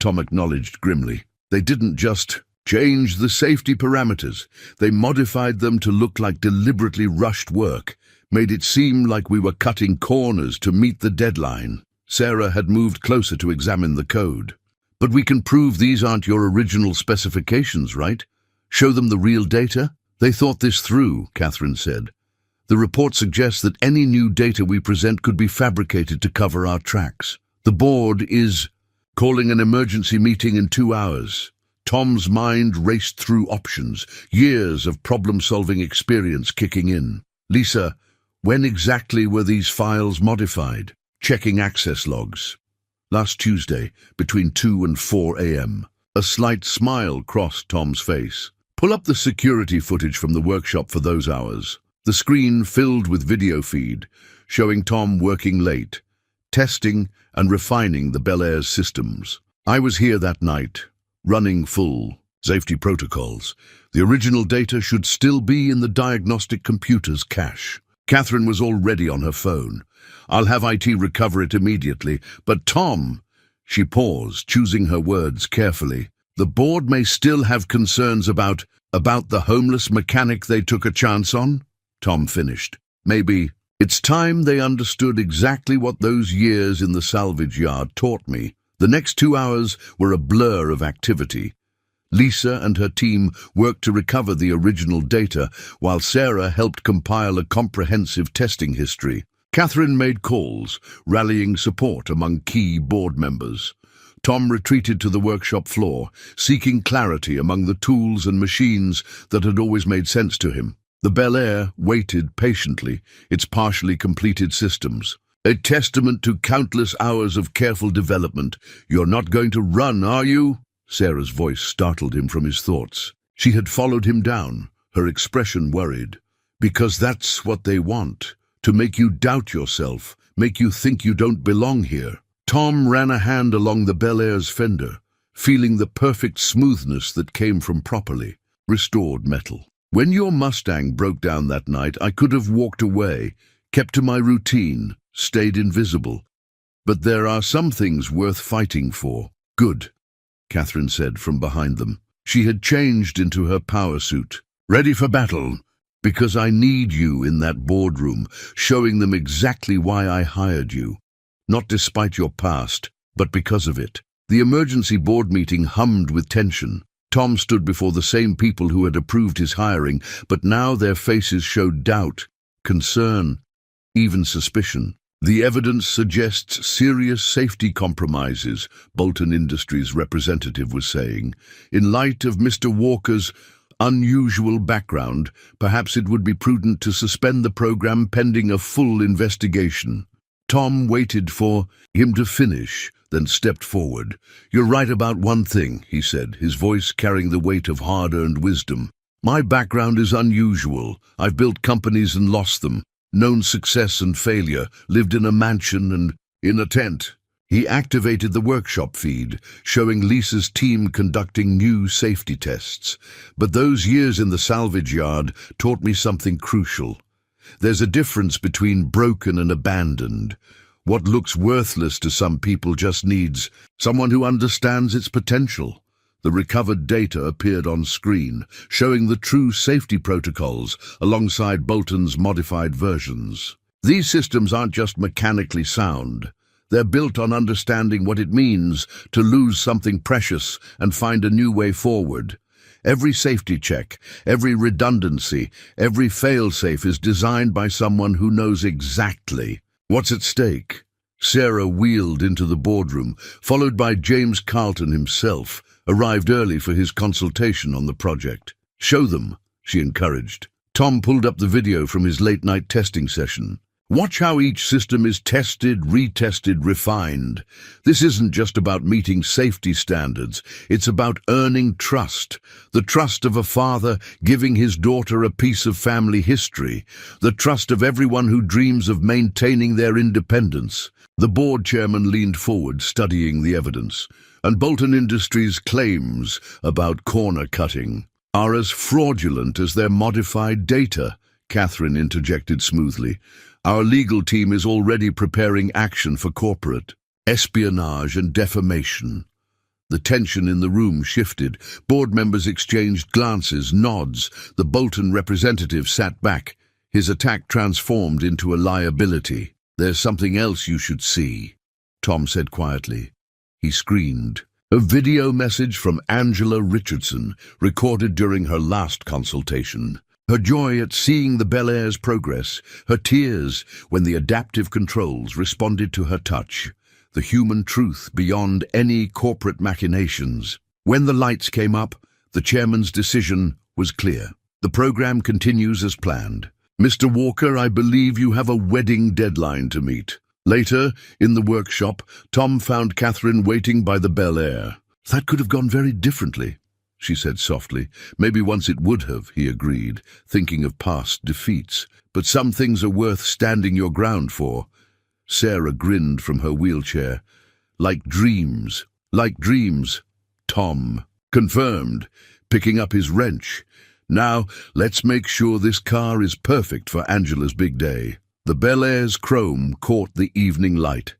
Tom acknowledged grimly. "They didn't just change the safety parameters. They modified them to look like deliberately rushed work, made it seem like we were cutting corners to meet the deadline." Sarah had moved closer to examine the code. "But we can prove these aren't your original specifications, right? Show them the real data?" "They thought this through," Catherine said. "The report suggests that any new data we present could be fabricated to cover our tracks. The board is calling an emergency meeting in 2 hours." Tom's mind raced through options, years of problem-solving experience kicking in. "Lisa, when exactly were these files modified?" Checking access logs. "Last Tuesday, between 2 and 4 a.m. A slight smile crossed Tom's face. "Pull up the security footage from the workshop for those hours." The screen filled with video feed, showing Tom working late, testing and refining the Billionaire's systems. "I was here that night, running full safety protocols. The original data should still be in the diagnostic computer's cache." Catherine was already on her phone. "I'll have IT recover it immediately. But Tom," she paused, choosing her words carefully, "the board may still have concerns about the homeless mechanic they took a chance on?" Tom finished. "Maybe it's time they understood exactly what those years in the salvage yard taught me." The next 2 hours were a blur of activity. Lisa and her team worked to recover the original data, while Sarah helped compile a comprehensive testing history. Catherine made calls, rallying support among key board members. Tom retreated to the workshop floor, seeking clarity among the tools and machines that had always made sense to him. The Bel Air waited patiently, its partially completed systems. A testament to countless hours of careful development. "You're not going to run, are you?" Sarah's voice startled him from his thoughts. She had followed him down, her expression worried. "Because that's what they want, to make you doubt yourself, make you think you don't belong here." Tom ran a hand along the Bel Air's fender, feeling the perfect smoothness that came from properly restored metal. "When your Mustang broke down that night, I could have walked away, kept to my routine, stayed invisible. But there are some things worth fighting for." "Good," Catherine said from behind them. She had changed into her power suit. "Ready for battle, because I need you in that boardroom, showing them exactly why I hired you. Not despite your past, but because of it." The emergency board meeting hummed with tension. Tom stood before the same people who had approved his hiring, but now their faces showed doubt, concern, even suspicion. "The evidence suggests serious safety compromises," Bolton Industries' representative was saying. "In light of Mr. Walker's unusual background, perhaps it would be prudent to suspend the program pending a full investigation." Tom waited for him to finish, then stepped forward. "You're right about one thing," he said, his voice carrying the weight of hard-earned wisdom. "My background is unusual. I've built companies and lost them, known success and failure, lived in a mansion and in a tent." He activated the workshop feed, showing Lisa's team conducting new safety tests. "But those years in the salvage yard taught me something crucial. There's a difference between broken and abandoned. What looks worthless to some people just needs someone who understands its potential." The recovered data appeared on screen, showing the true safety protocols alongside Bolton's modified versions. "These systems aren't just mechanically sound. They're built on understanding what it means to lose something precious and find a new way forward. Every safety check, every redundancy, every fail-safe is designed by someone who knows exactly what's at stake." Sarah wheeled into the boardroom, followed by James Carlton himself, arrived early for his consultation on the project. "Show them," she encouraged. Tom pulled up the video from his late-night testing session. "Watch how each system is tested, retested, refined. This isn't just about meeting safety standards. It's about earning trust. The trust of a father giving his daughter a piece of family history. The trust of everyone who dreams of maintaining their independence." The board chairman leaned forward, studying the evidence. "And Bolton Industries' claims about corner cutting are as fraudulent as their modified data," Catherine interjected smoothly. "Our legal team is already preparing action for corporate espionage and defamation." The tension in the room shifted. Board members exchanged glances, nods. The Bolton representative sat back, his attack transformed into a liability. "There's something else you should see," Tom said quietly. He screened a video message from Angela Richardson, recorded during her last consultation. Her joy at seeing the Bel Air's progress, her tears when the adaptive controls responded to her touch, the human truth beyond any corporate machinations. When the lights came up, the chairman's decision was clear. "The program continues as planned. Mr. Walker, I believe you have a wedding deadline to meet." Later, in the workshop, Tom found Catherine waiting by the Bel Air. "That could have gone very differently," she said softly. "Maybe once it would have," he agreed, thinking of past defeats. "But some things are worth standing your ground for." Sarah grinned from her wheelchair. Like dreams." Tom confirmed, picking up his wrench. "Now, let's make sure this car is perfect for Angela's big day." The Bel Air's chrome caught the evening light,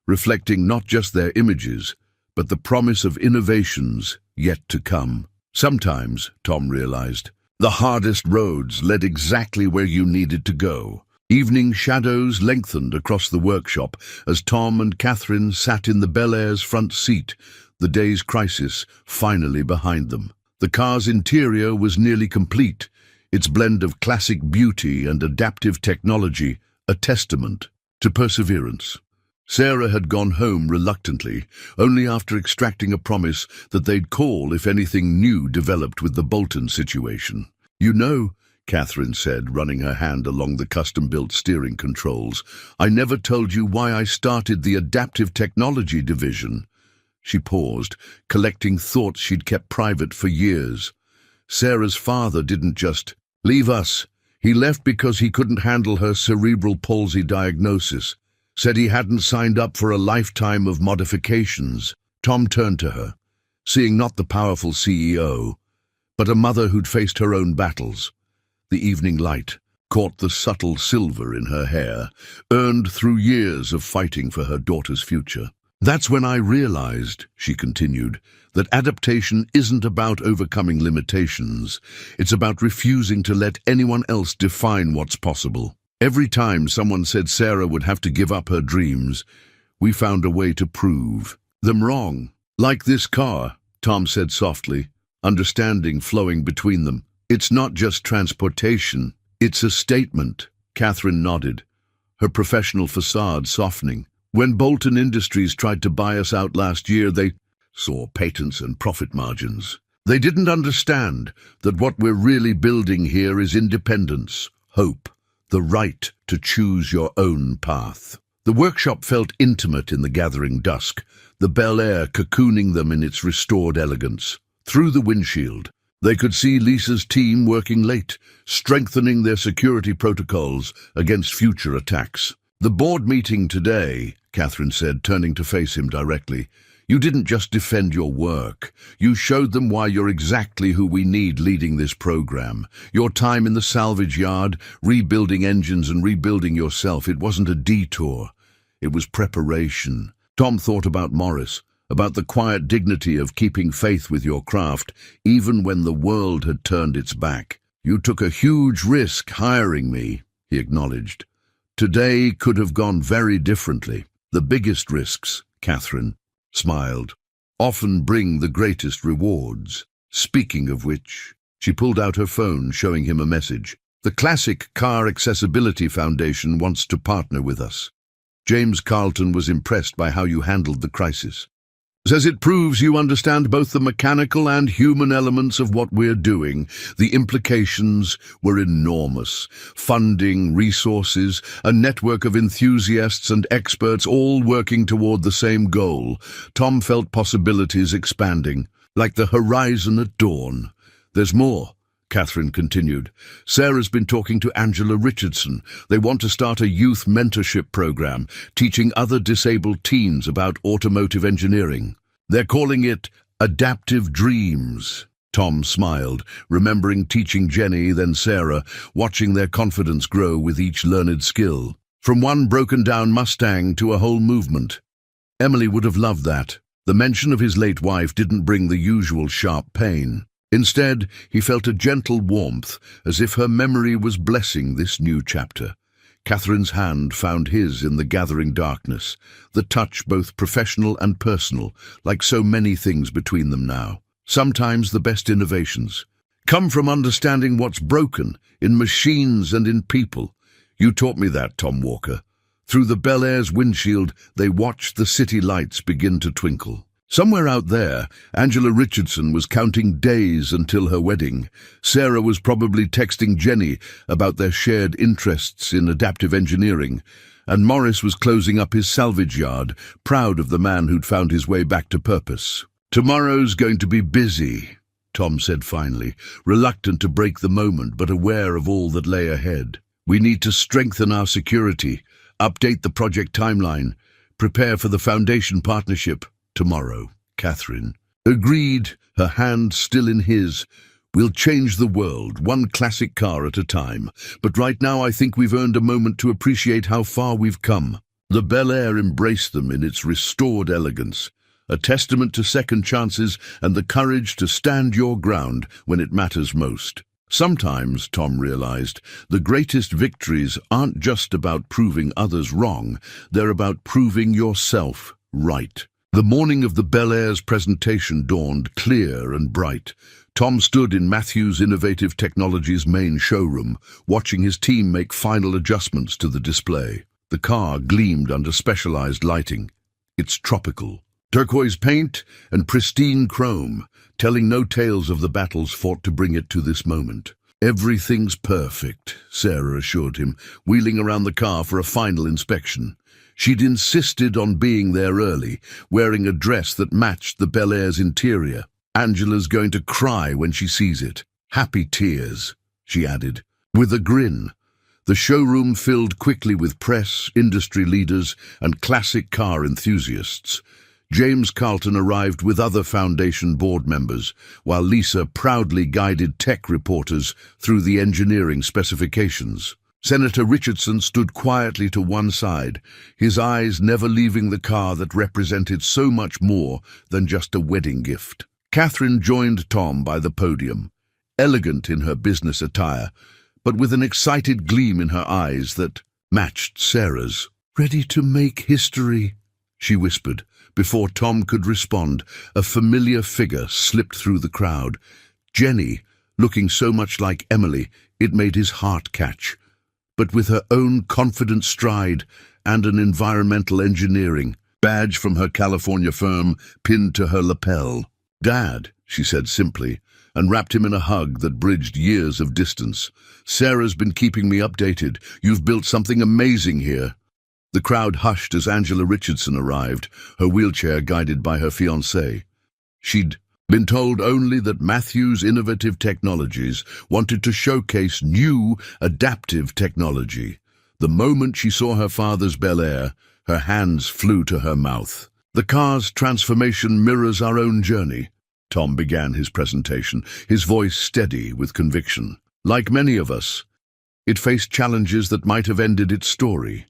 reflecting not just their images, but the promise of innovations yet to come. Sometimes, Tom realized, the hardest roads led exactly where you needed to go. Evening shadows lengthened across the workshop as Tom and Catherine sat in the Bel Air's front seat, the day's crisis finally behind them. The car's interior was nearly complete, its blend of classic beauty and adaptive technology a testament to perseverance. Sarah had gone home reluctantly, only after extracting a promise that they'd call if anything new developed with the Bolton situation. "You know," Catherine said, running her hand along the custom-built steering controls. "I never told you why I started the Adaptive Technology Division." She paused, collecting thoughts she'd kept private for years. Sarah's father didn't just leave us. He left because he couldn't handle her cerebral palsy diagnosis. Said he hadn't signed up for a lifetime of modifications. Tom turned to her, seeing not the powerful CEO, but a mother who'd faced her own battles. The evening light caught the subtle silver in her hair, earned through years of fighting for her daughter's future. "That's when I realized," she continued, "that adaptation isn't about overcoming limitations. It's about refusing to let anyone else define what's possible." Every time someone said Sarah would have to give up her dreams, we found a way to prove them wrong. "Like this car," Tom said softly, understanding flowing between them. "It's not just transportation, it's a statement." Catherine nodded, her professional facade softening. "When Bolton Industries tried to buy us out last year, they saw patents and profit margins. They didn't understand that what we're really building here is independence, hope, the right to choose your own path." The workshop felt intimate in the gathering dusk, the Bel Air cocooning them in its restored elegance. Through the windshield, they could see Lisa's team working late, strengthening their security protocols against future attacks. "The board meeting today," Catherine said, turning to face him directly. "You didn't just defend your work. You showed them why you're exactly who we need leading this program. Your time in the salvage yard, rebuilding engines and rebuilding yourself, it wasn't a detour. It was preparation." Tom thought about Morris, about the quiet dignity of keeping faith with your craft, even when the world had turned its back. "You took a huge risk hiring me," he acknowledged. "Today could have gone very differently. The biggest risks," Catherine smiled, "often bring the greatest rewards. Speaking of which," she pulled out her phone, showing him a message. "The Classic Car Accessibility Foundation wants to partner with us. James Carlton was impressed by how you handled the crisis. Says it proves you understand both the mechanical and human elements of what we're doing. The implications were enormous. Funding, resources, a network of enthusiasts and experts all working toward the same goal." Tom felt possibilities expanding, like the horizon at dawn. "There's more," Catherine continued. "Sarah's been talking to Angela Richardson. They want to start a youth mentorship program, teaching other disabled teens about automotive engineering. They're calling it Adaptive Dreams." Tom smiled, remembering teaching Jenny, then Sarah, watching their confidence grow with each learned skill. From one broken-down Mustang to a whole movement. Emily would have loved that. The mention of his late wife didn't bring the usual sharp pain. Instead, he felt a gentle warmth, as if her memory was blessing this new chapter. Catherine's hand found his in the gathering darkness, the touch both professional and personal, like so many things between them now. Sometimes the best innovations come from understanding what's broken, in machines and in people. You taught me that, Tom Walker. Through the Bel Air's windshield, they watched the city lights begin to twinkle. Somewhere out there, Angela Richardson was counting days until her wedding. Sarah was probably texting Jenny about their shared interests in adaptive engineering, and Morris was closing up his salvage yard, proud of the man who'd found his way back to purpose. "Tomorrow's going to be busy," Tom said finally, reluctant to break the moment but aware of all that lay ahead. "We need to strengthen our security, update the project timeline, prepare for the foundation partnership. Tomorrow," Catherine agreed, her hand still in his. "We'll change the world, one classic car at a time. But right now I think we've earned a moment to appreciate how far we've come." The Bel Air embraced them in its restored elegance, a testament to second chances and the courage to stand your ground when it matters most. Sometimes, Tom realized, the greatest victories aren't just about proving others wrong, they're about proving yourself right. The morning of the Bel Air's presentation dawned clear and bright. Tom stood in Matthews Innovative Technologies' main showroom, watching his team make final adjustments to the display. The car gleamed under specialized lighting. Its tropical, turquoise paint and pristine chrome, telling no tales of the battles fought to bring it to this moment. Everything's perfect, Sarah assured him, wheeling around the car for a final inspection. She'd insisted on being there early, wearing a dress that matched the Bel Air's interior. Angela's going to cry when she sees it. Happy tears, she added, with a grin. The showroom filled quickly with press, industry leaders, and classic car enthusiasts. James Carlton arrived with other Foundation board members, while Lisa proudly guided tech reporters through the engineering specifications. Senator Richardson stood quietly to one side, his eyes never leaving the car that represented so much more than just a wedding gift. Catherine joined Tom by the podium, elegant in her business attire, but with an excited gleam in her eyes that matched Sarah's. "Ready to make history," she whispered. Before Tom could respond, a familiar figure slipped through the crowd. Jenny, looking so much like Emily, it made his heart catch. But with her own confident stride and an environmental engineering badge from her California firm pinned to her lapel. "Dad," she said simply, and wrapped him in a hug that bridged years of distance. "Sarah's been keeping me updated. You've built something amazing here." The crowd hushed as Angela Richardson arrived, her wheelchair guided by her fiancé. She'd been told only that Matthew's Innovative Technologies wanted to showcase new, adaptive technology. The moment she saw her father's Bel Air, her hands flew to her mouth. "The car's transformation mirrors our own journey," Tom began his presentation, his voice steady with conviction. "Like many of us, it faced challenges that might have ended its story.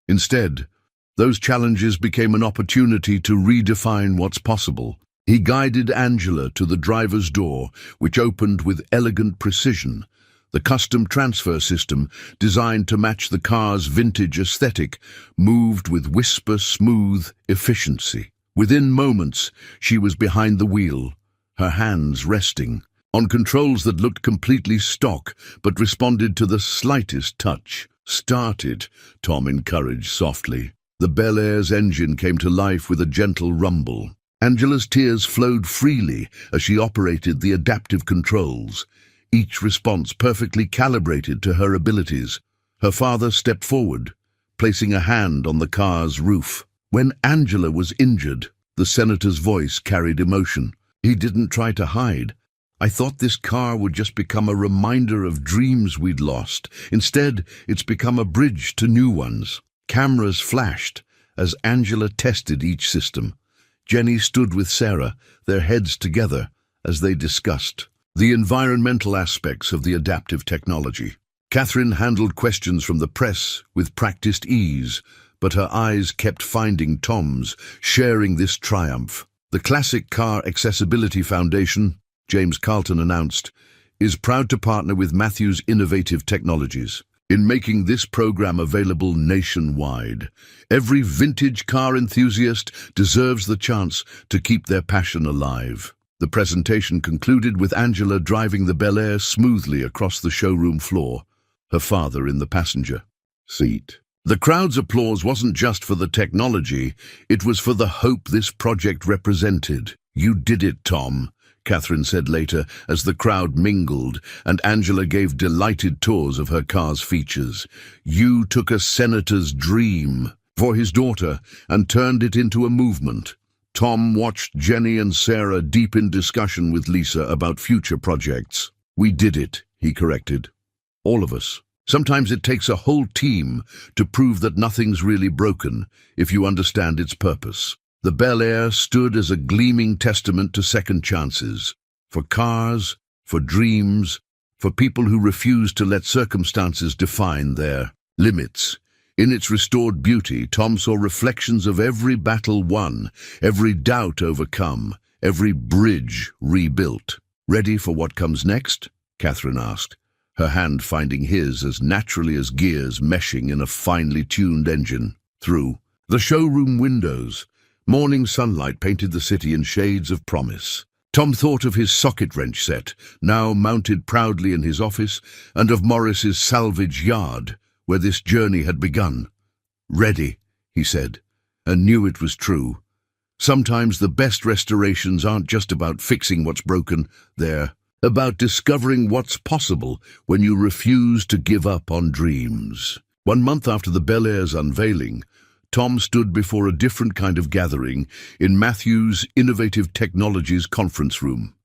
Instead, those challenges became an opportunity to redefine what's possible." He guided Angela to the driver's door, which opened with elegant precision. The custom transfer system, designed to match the car's vintage aesthetic, moved with whisper-smooth efficiency. Within moments, she was behind the wheel, her hands resting on controls that looked completely stock but responded to the slightest touch. "Start it," Tom encouraged softly. The Bel Air's engine came to life with a gentle rumble. Angela's tears flowed freely as she operated the adaptive controls, each response perfectly calibrated to her abilities. Her father stepped forward, placing a hand on the car's roof. When Angela was injured, the senator's voice carried emotion. "He didn't try to hide. I thought this car would just become a reminder of dreams we'd lost. Instead, it's become a bridge to new ones." Cameras flashed as Angela tested each system. Jenny stood with Sarah, their heads together, as they discussed the environmental aspects of the adaptive technology. Catherine handled questions from the press with practiced ease, but her eyes kept finding Tom's, sharing this triumph. "The Classic Car Accessibility Foundation," James Carlton announced, "is proud to partner with Matthew's Innovative Technologies in making this program available nationwide. Every vintage car enthusiast deserves the chance to keep their passion alive." The presentation concluded with Angela driving the Bel Air smoothly across the showroom floor, her father in the passenger seat. The crowd's applause wasn't just for the technology, it was for the hope this project represented. "You did it, Tom," Catherine said later as the crowd mingled and Angela gave delighted tours of her car's features. "You took a senator's dream for his daughter and turned it into a movement." Tom watched Jenny and Sarah deep in discussion with Lisa about future projects. "We did it," he corrected. "All of us. Sometimes it takes a whole team to prove that nothing's really broken if you understand its purpose." The Bel Air stood as a gleaming testament to second chances, for cars, for dreams, for people who refused to let circumstances define their limits. In its restored beauty, Tom saw reflections of every battle won, every doubt overcome, every bridge rebuilt. "Ready for what comes next?" Catherine asked, her hand finding his as naturally as gears meshing in a finely tuned engine. Through the showroom windows, morning sunlight painted the city in shades of promise. Tom thought of his socket wrench set, now mounted proudly in his office, and of Morris's salvage yard, where this journey had begun. "Ready," he said, and knew it was true. Sometimes the best restorations aren't just about fixing what's broken, they're about discovering what's possible when you refuse to give up on dreams. 1 month after the Billionaire's unveiling, Tom stood before a different kind of gathering in Matthew's Innovative Technologies conference room.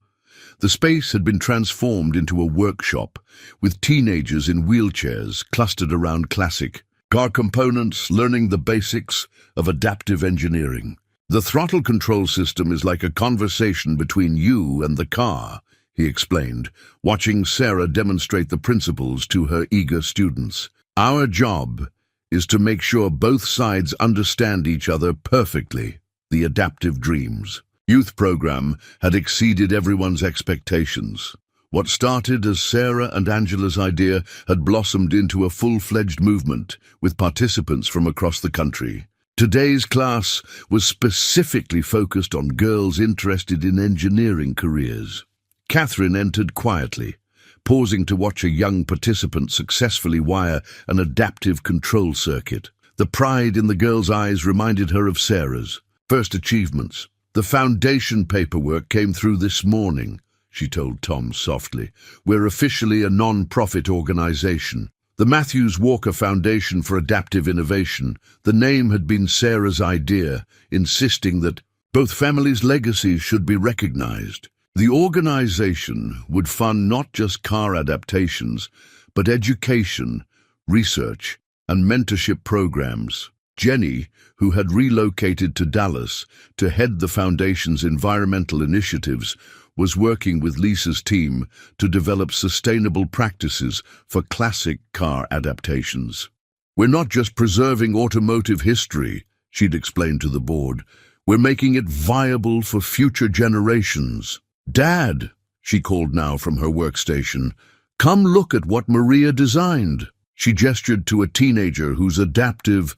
The space had been transformed into a workshop, with teenagers in wheelchairs clustered around classic car components, learning the basics of adaptive engineering. The throttle control system is like a conversation between you and the car, he explained, watching Sarah demonstrate the principles to her eager students. Our job is to make sure both sides understand each other perfectly. The Adaptive Dreams youth program had exceeded everyone's expectations. What started as Sarah and Angela's idea had blossomed into a full-fledged movement, with participants from across the country. Today's class was specifically focused on girls interested in engineering careers. Catherine entered quietly, pausing to watch a young participant successfully wire an adaptive control circuit. The pride in the girl's eyes reminded her of Sarah's first achievements. "The foundation paperwork came through this morning," she told Tom softly. "We're officially a non-profit organization. The Matthews Walker Foundation for Adaptive Innovation." The name had been Sarah's idea, insisting that both families' legacies should be recognized. The organization would fund not just car adaptations, but education, research, and mentorship programs. Jenny, who had relocated to Dallas to head the foundation's environmental initiatives, was working with Lisa's team to develop sustainable practices for classic car adaptations. "We're not just preserving automotive history," she'd explained to the board. "We're making it viable for future generations." "Dad," she called now from her workstation, "come look at what Maria designed." She gestured to a teenager whose adaptive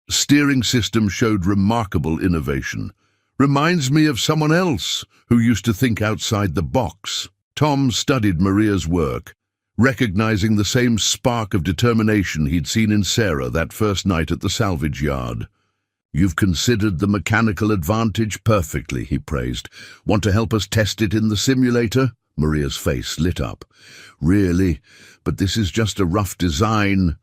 steering system showed remarkable innovation. "Reminds me of someone else who used to think outside the box." Tom studied Maria's work, recognizing the same spark of determination he'd seen in Sarah that first night at the salvage yard. "You've considered the mechanical advantage perfectly," he praised. "Want to help us test it in the simulator?" Maria's face lit up. "Really? But this is just a rough design."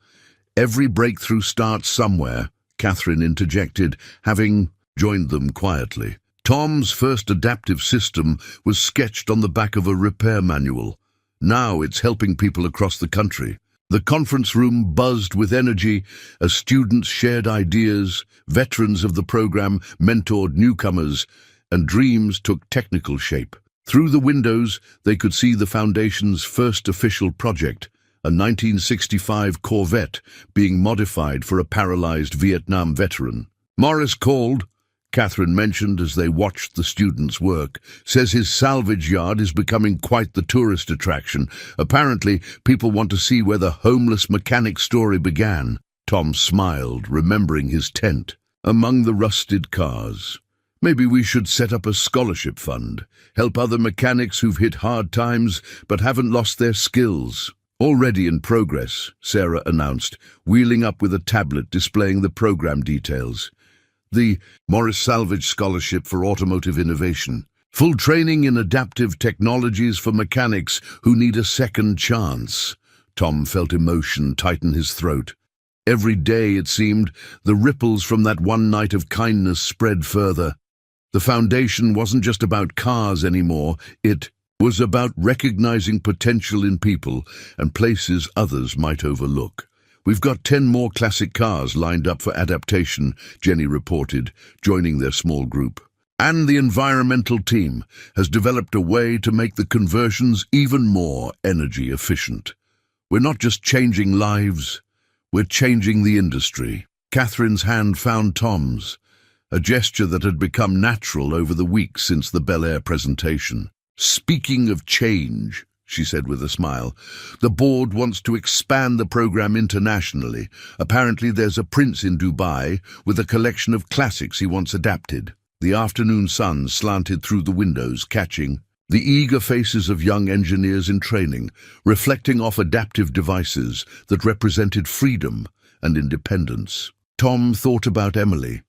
"Every breakthrough starts somewhere," Catherine interjected, having joined them quietly. Tom's first adaptive system was sketched on the back of a repair manual. Now it's helping people across the country. The conference room buzzed with energy as students shared ideas, veterans of the program mentored newcomers, and dreams took technical shape. Through the windows, they could see the Foundation's first official project, a 1965 Corvette being modified for a paralyzed Vietnam veteran. "Morris called," Catherine mentioned as they watched the students work. "Says his salvage yard is becoming quite the tourist attraction. Apparently, people want to see where the homeless mechanic story began." Tom smiled, remembering his tent among the rusted cars. "Maybe we should set up a scholarship fund, help other mechanics who've hit hard times but haven't lost their skills." "Already in progress," Sarah announced, wheeling up with a tablet displaying the program details. "The Morris Salvage Scholarship for Automotive Innovation. Full training in adaptive technologies for mechanics who need a second chance." Tom felt emotion tighten his throat. Every day, it seemed, the ripples from that one night of kindness spread further. The foundation wasn't just about cars anymore, it was about recognizing potential in people and places others might overlook. "We've got 10 more classic cars lined up for adaptation," Jenny reported, joining their small group. "And the environmental team has developed a way to make the conversions even more energy efficient. We're not just changing lives, we're changing the industry." Catherine's hand found Tom's, a gesture that had become natural over the weeks since the Billionaire presentation. "Speaking of change," she said with a smile, "the board wants to expand the program internationally. Apparently there's a prince in Dubai with a collection of classics he wants adapted." The afternoon sun slanted through the windows, catching the eager faces of young engineers in training, reflecting off adaptive devices that represented freedom and independence. Tom thought about Emily,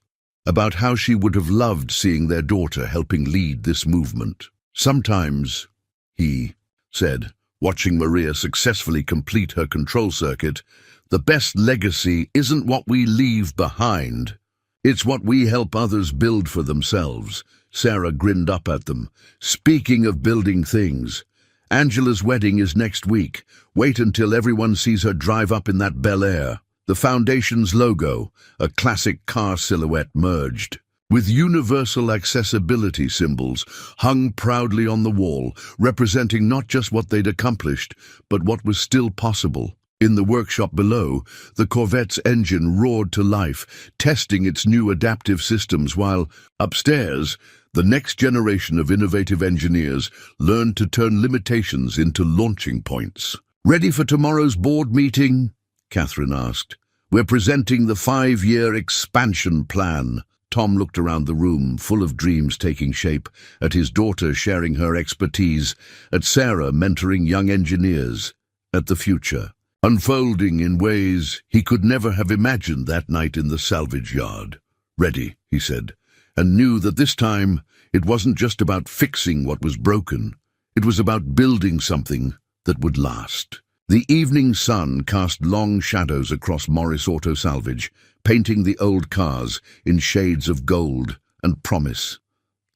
about how she would have loved seeing their daughter helping lead this movement. Sometimes he said, watching Maria successfully complete her control circuit. The best legacy isn't what we leave behind. It's what we help others build for themselves. Sarah grinned up at them. Speaking of building things, Angela's wedding is next week. Wait until everyone sees her drive up in that Bel-Air. The Foundation's logo, a classic car silhouette, merged with universal accessibility symbols hung proudly on the wall, representing not just what they'd accomplished, but what was still possible. In the workshop below, the Corvette's engine roared to life, testing its new adaptive systems, while upstairs, the next generation of innovative engineers learned to turn limitations into launching points. "Ready for tomorrow's board meeting?" Catherine asked. "We're presenting the 5-year expansion plan." Tom looked around the room, full of dreams taking shape, at his daughter sharing her expertise, at Sarah mentoring young engineers, at the future unfolding in ways he could never have imagined that night in the salvage yard. "Ready," he said, and knew that this time it wasn't just about fixing what was broken. It was about building something that would last. The evening sun cast long shadows across Morris Auto Salvage, painting the old cars in shades of gold and promise.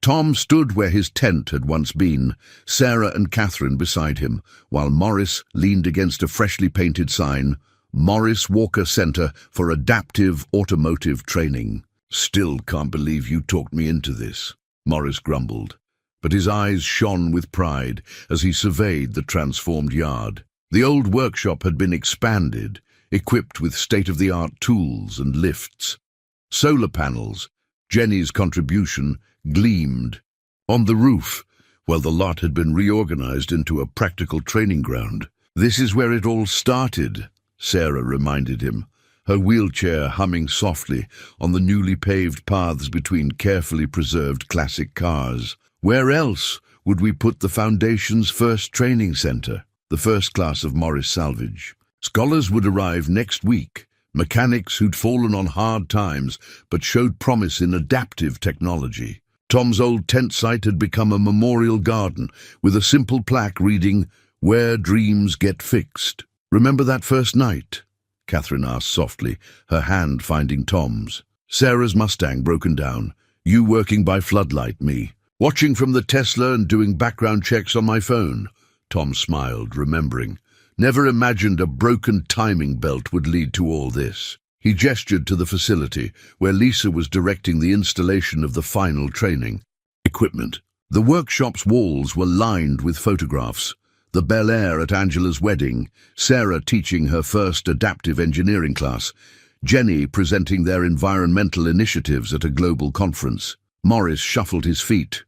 Tom stood where his tent had once been, Sarah and Catherine beside him, while Morris leaned against a freshly painted sign, "Morris Walker Center for Adaptive Automotive Training." "Still can't believe you talked me into this," Morris grumbled, but his eyes shone with pride as he surveyed the transformed yard. The old workshop had been expanded, equipped with state-of-the-art tools and lifts. Solar panels, Jenny's contribution, gleamed on the roof, while the lot had been reorganized into a practical training ground. "This is where it all started," Sarah reminded him, her wheelchair humming softly on the newly paved paths between carefully preserved classic cars. "Where else would we put the Foundation's first training center, the first class of Morris Salvage? Scholars would arrive next week, mechanics who'd fallen on hard times but showed promise in adaptive technology." Tom's old tent site had become a memorial garden with a simple plaque reading, "Where Dreams Get Fixed." "Remember that first night?" Catherine asked softly, her hand finding Tom's. "Sarah's Mustang broken down, you working by floodlight, me watching from the Tesla and doing background checks on my phone." Tom smiled, remembering. Never imagined a broken timing belt would lead to all this. He gestured to the facility, where Lisa was directing the installation of the final training equipment. The workshop's walls were lined with photographs. The Bel-Air at Angela's wedding, Sarah teaching her first adaptive engineering class, Jenny presenting their environmental initiatives at a global conference. Morris shuffled his feet,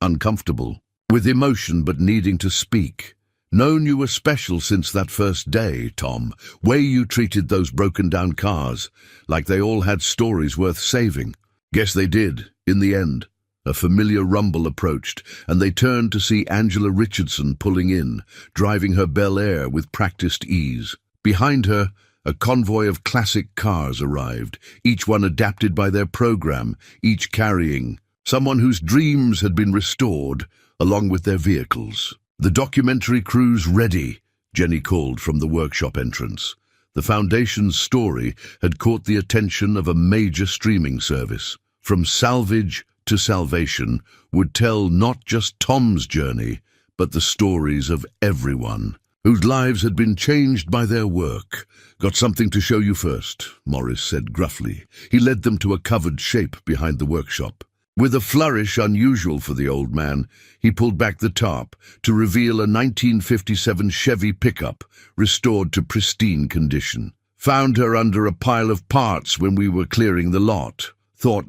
uncomfortable, with emotion but needing to speak. "Known you were special since that first day, Tom. Way you treated those broken-down cars, like they all had stories worth saving." "Guess they did, in the end." A familiar rumble approached, and they turned to see Angela Richardson pulling in, driving her Bel-Air with practiced ease. Behind her, a convoy of classic cars arrived, each one adapted by their program, each carrying someone whose dreams had been restored, along with their vehicles. "The documentary crew's ready," Jenny called from the workshop entrance. The Foundation's story had caught the attention of a major streaming service. From Salvage to Salvation would tell not just Tom's journey, but the stories of everyone whose lives had been changed by their work. "Got something to show you first," Morris said gruffly. He led them to a covered shape behind the workshop. With a flourish unusual for the old man, he pulled back the tarp to reveal a 1957 Chevy pickup, restored to pristine condition. "Found her under a pile of parts when we were clearing the lot. Thought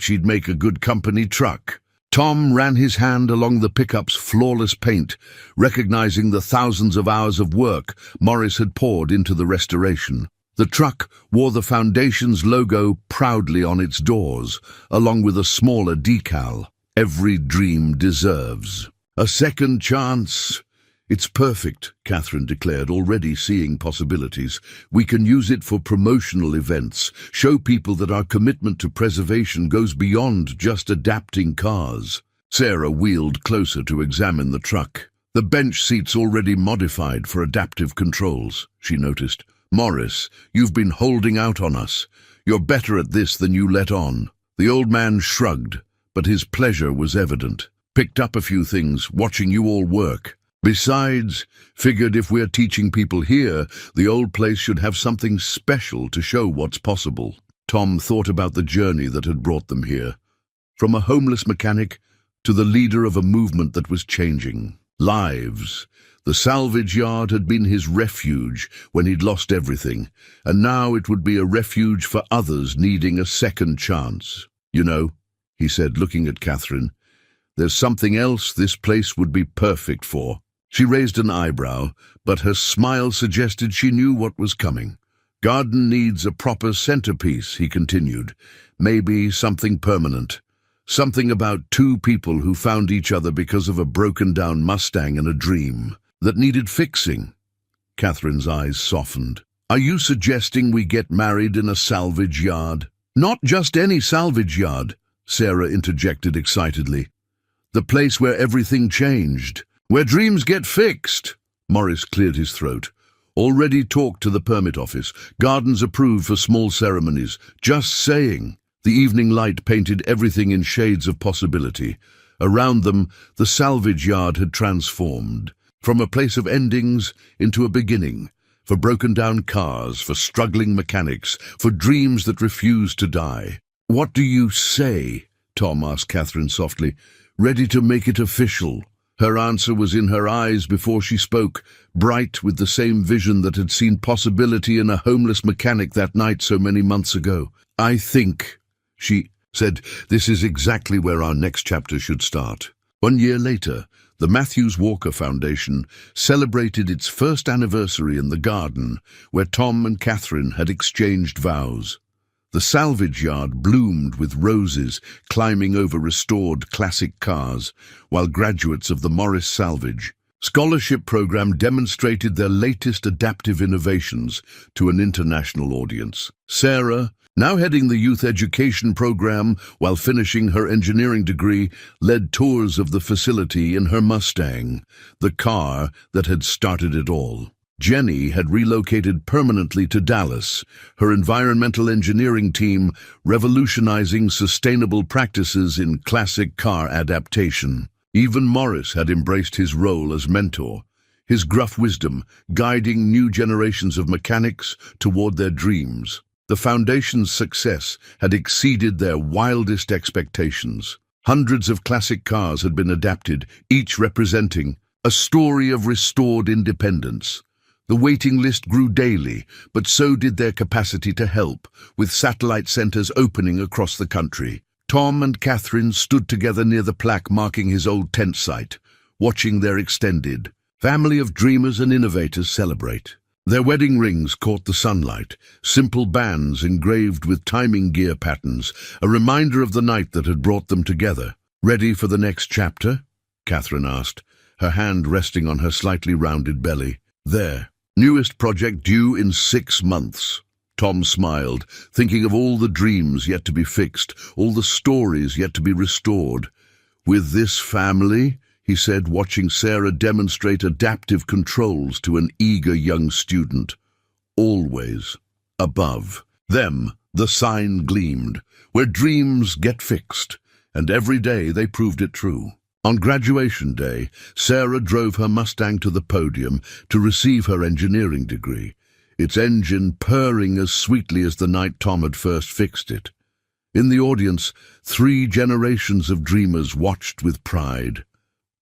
she'd make a good company truck." Tom ran his hand along the pickup's flawless paint, recognizing the thousands of hours of work Morris had poured into the restoration. The truck wore the Foundation's logo proudly on its doors, along with a smaller decal. "Every dream deserves a second chance." "It's perfect," Catherine declared, already seeing possibilities. "We can use it for promotional events, show people that our commitment to preservation goes beyond just adapting cars." Sarah wheeled closer to examine the truck. The bench seats already modified for adaptive controls, she noticed. Morris, you've been holding out on us. You're better at this than you let on. The old man shrugged, but his pleasure was evident. Picked up a few things, watching you all work. Besides, figured if we're teaching people here, the old place should have something special to show what's possible. Tom thought about the journey that had brought them here. From a homeless mechanic to the leader of a movement that was changing lives. The salvage yard had been his refuge when he'd lost everything, and now it would be a refuge for others needing a second chance. You know, he said, looking at Catherine, there's something else this place would be perfect for. She raised an eyebrow, but her smile suggested she knew what was coming. Garden needs a proper centerpiece, he continued. Maybe something permanent. Something about two people who found each other because of a broken-down Mustang and a dream that needed fixing. Catherine's eyes softened. Are you suggesting we get married in a salvage yard? Not just any salvage yard, Sarah interjected excitedly. The place where everything changed, where dreams get fixed. Morris cleared his throat. Already talked to the permit office. Gardens approved for small ceremonies. Just saying. The evening light painted everything in shades of possibility. Around them, the salvage yard had transformed. From a place of endings into a beginning. For broken-down cars, for struggling mechanics, for dreams that refused to die. What do you say? Tom asked Catherine softly. Ready to make it official. Her answer was in her eyes before she spoke, bright with the same vision that had seen possibility in a homeless mechanic that night so many months ago. I think, she said, this is exactly where our next chapter should start. 1 year later, the Matthews Walker Foundation celebrated its first anniversary in the garden, where Tom and Catherine had exchanged vows. The salvage yard bloomed with roses climbing over restored classic cars, while graduates of the Morris Salvage Scholarship program demonstrated their latest adaptive innovations to an international audience. Sarah, now heading the youth education program while finishing her engineering degree, led tours of the facility in her Mustang, the car that had started it all. Jenny had relocated permanently to Dallas, her environmental engineering team revolutionizing sustainable practices in classic car adaptation. Even Morris had embraced his role as mentor, his gruff wisdom guiding new generations of mechanics toward their dreams. The foundation's success had exceeded their wildest expectations. Hundreds of classic cars had been adapted, each representing a story of restored independence. The waiting list grew daily, but so did their capacity to help, with satellite centers opening across the country. Tom and Catherine stood together near the plaque marking his old tent site, watching their extended family of dreamers and innovators celebrate. Their wedding rings caught the sunlight, simple bands engraved with timing gear patterns, a reminder of the night that had brought them together. Ready for the next chapter? Catherine asked, her hand resting on her slightly rounded belly. There. Newest project due in 6 months. Tom smiled, thinking of all the dreams yet to be fixed, all the stories yet to be restored. With this family, he said, watching Sarah demonstrate adaptive controls to an eager young student. Always above them, the sign gleamed, where dreams get fixed, and every day they proved it true. On graduation day, Sarah drove her Mustang to the podium to receive her engineering degree, its engine purring as sweetly as the night Tom had first fixed it. In the audience, 3 generations of dreamers watched with pride.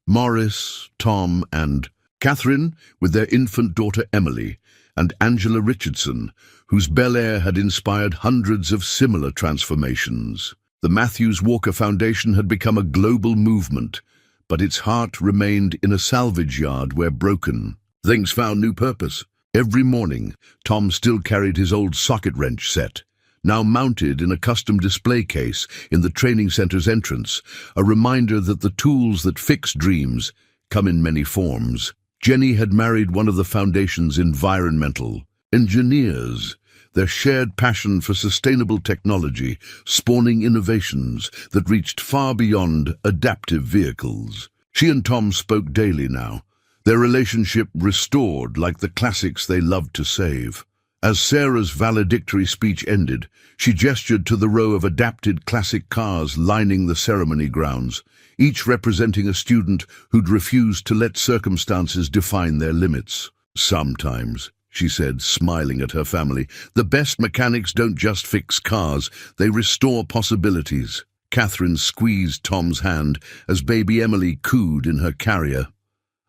Morris, Tom, and Catherine, with their infant daughter Emily, and Angela Richardson, whose Bel Air had inspired hundreds of similar transformations. The Matthews Walker Foundation had become a global movement, but its heart remained in a salvage yard where broken things found new purpose. Every morning, Tom still carried his old socket wrench set, now mounted in a custom display case in the training center's entrance, a reminder that the tools that fix dreams come in many forms. Jenny had married one of the foundation's environmental engineers, their shared passion for sustainable technology spawning innovations that reached far beyond adaptive vehicles. She and Tom spoke daily now, their relationship restored like the classics they loved to save. As Sarah's valedictory speech ended, she gestured to the row of adapted classic cars lining the ceremony grounds, each representing a student who'd refused to let circumstances define their limits. Sometimes, she said, smiling at her family, the best mechanics don't just fix cars, they restore possibilities. Catherine squeezed Tom's hand as baby Emily cooed in her carrier.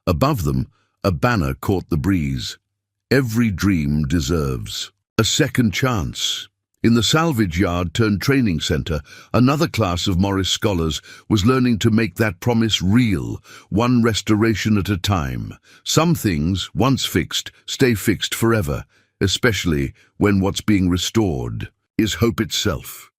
Above them, a banner caught the breeze. Every dream deserves a second chance. In the salvage yard turned training centre, another class of Morris scholars was learning to make that promise real, one restoration at a time. Some things, once fixed, stay fixed forever, especially when what's being restored is hope itself.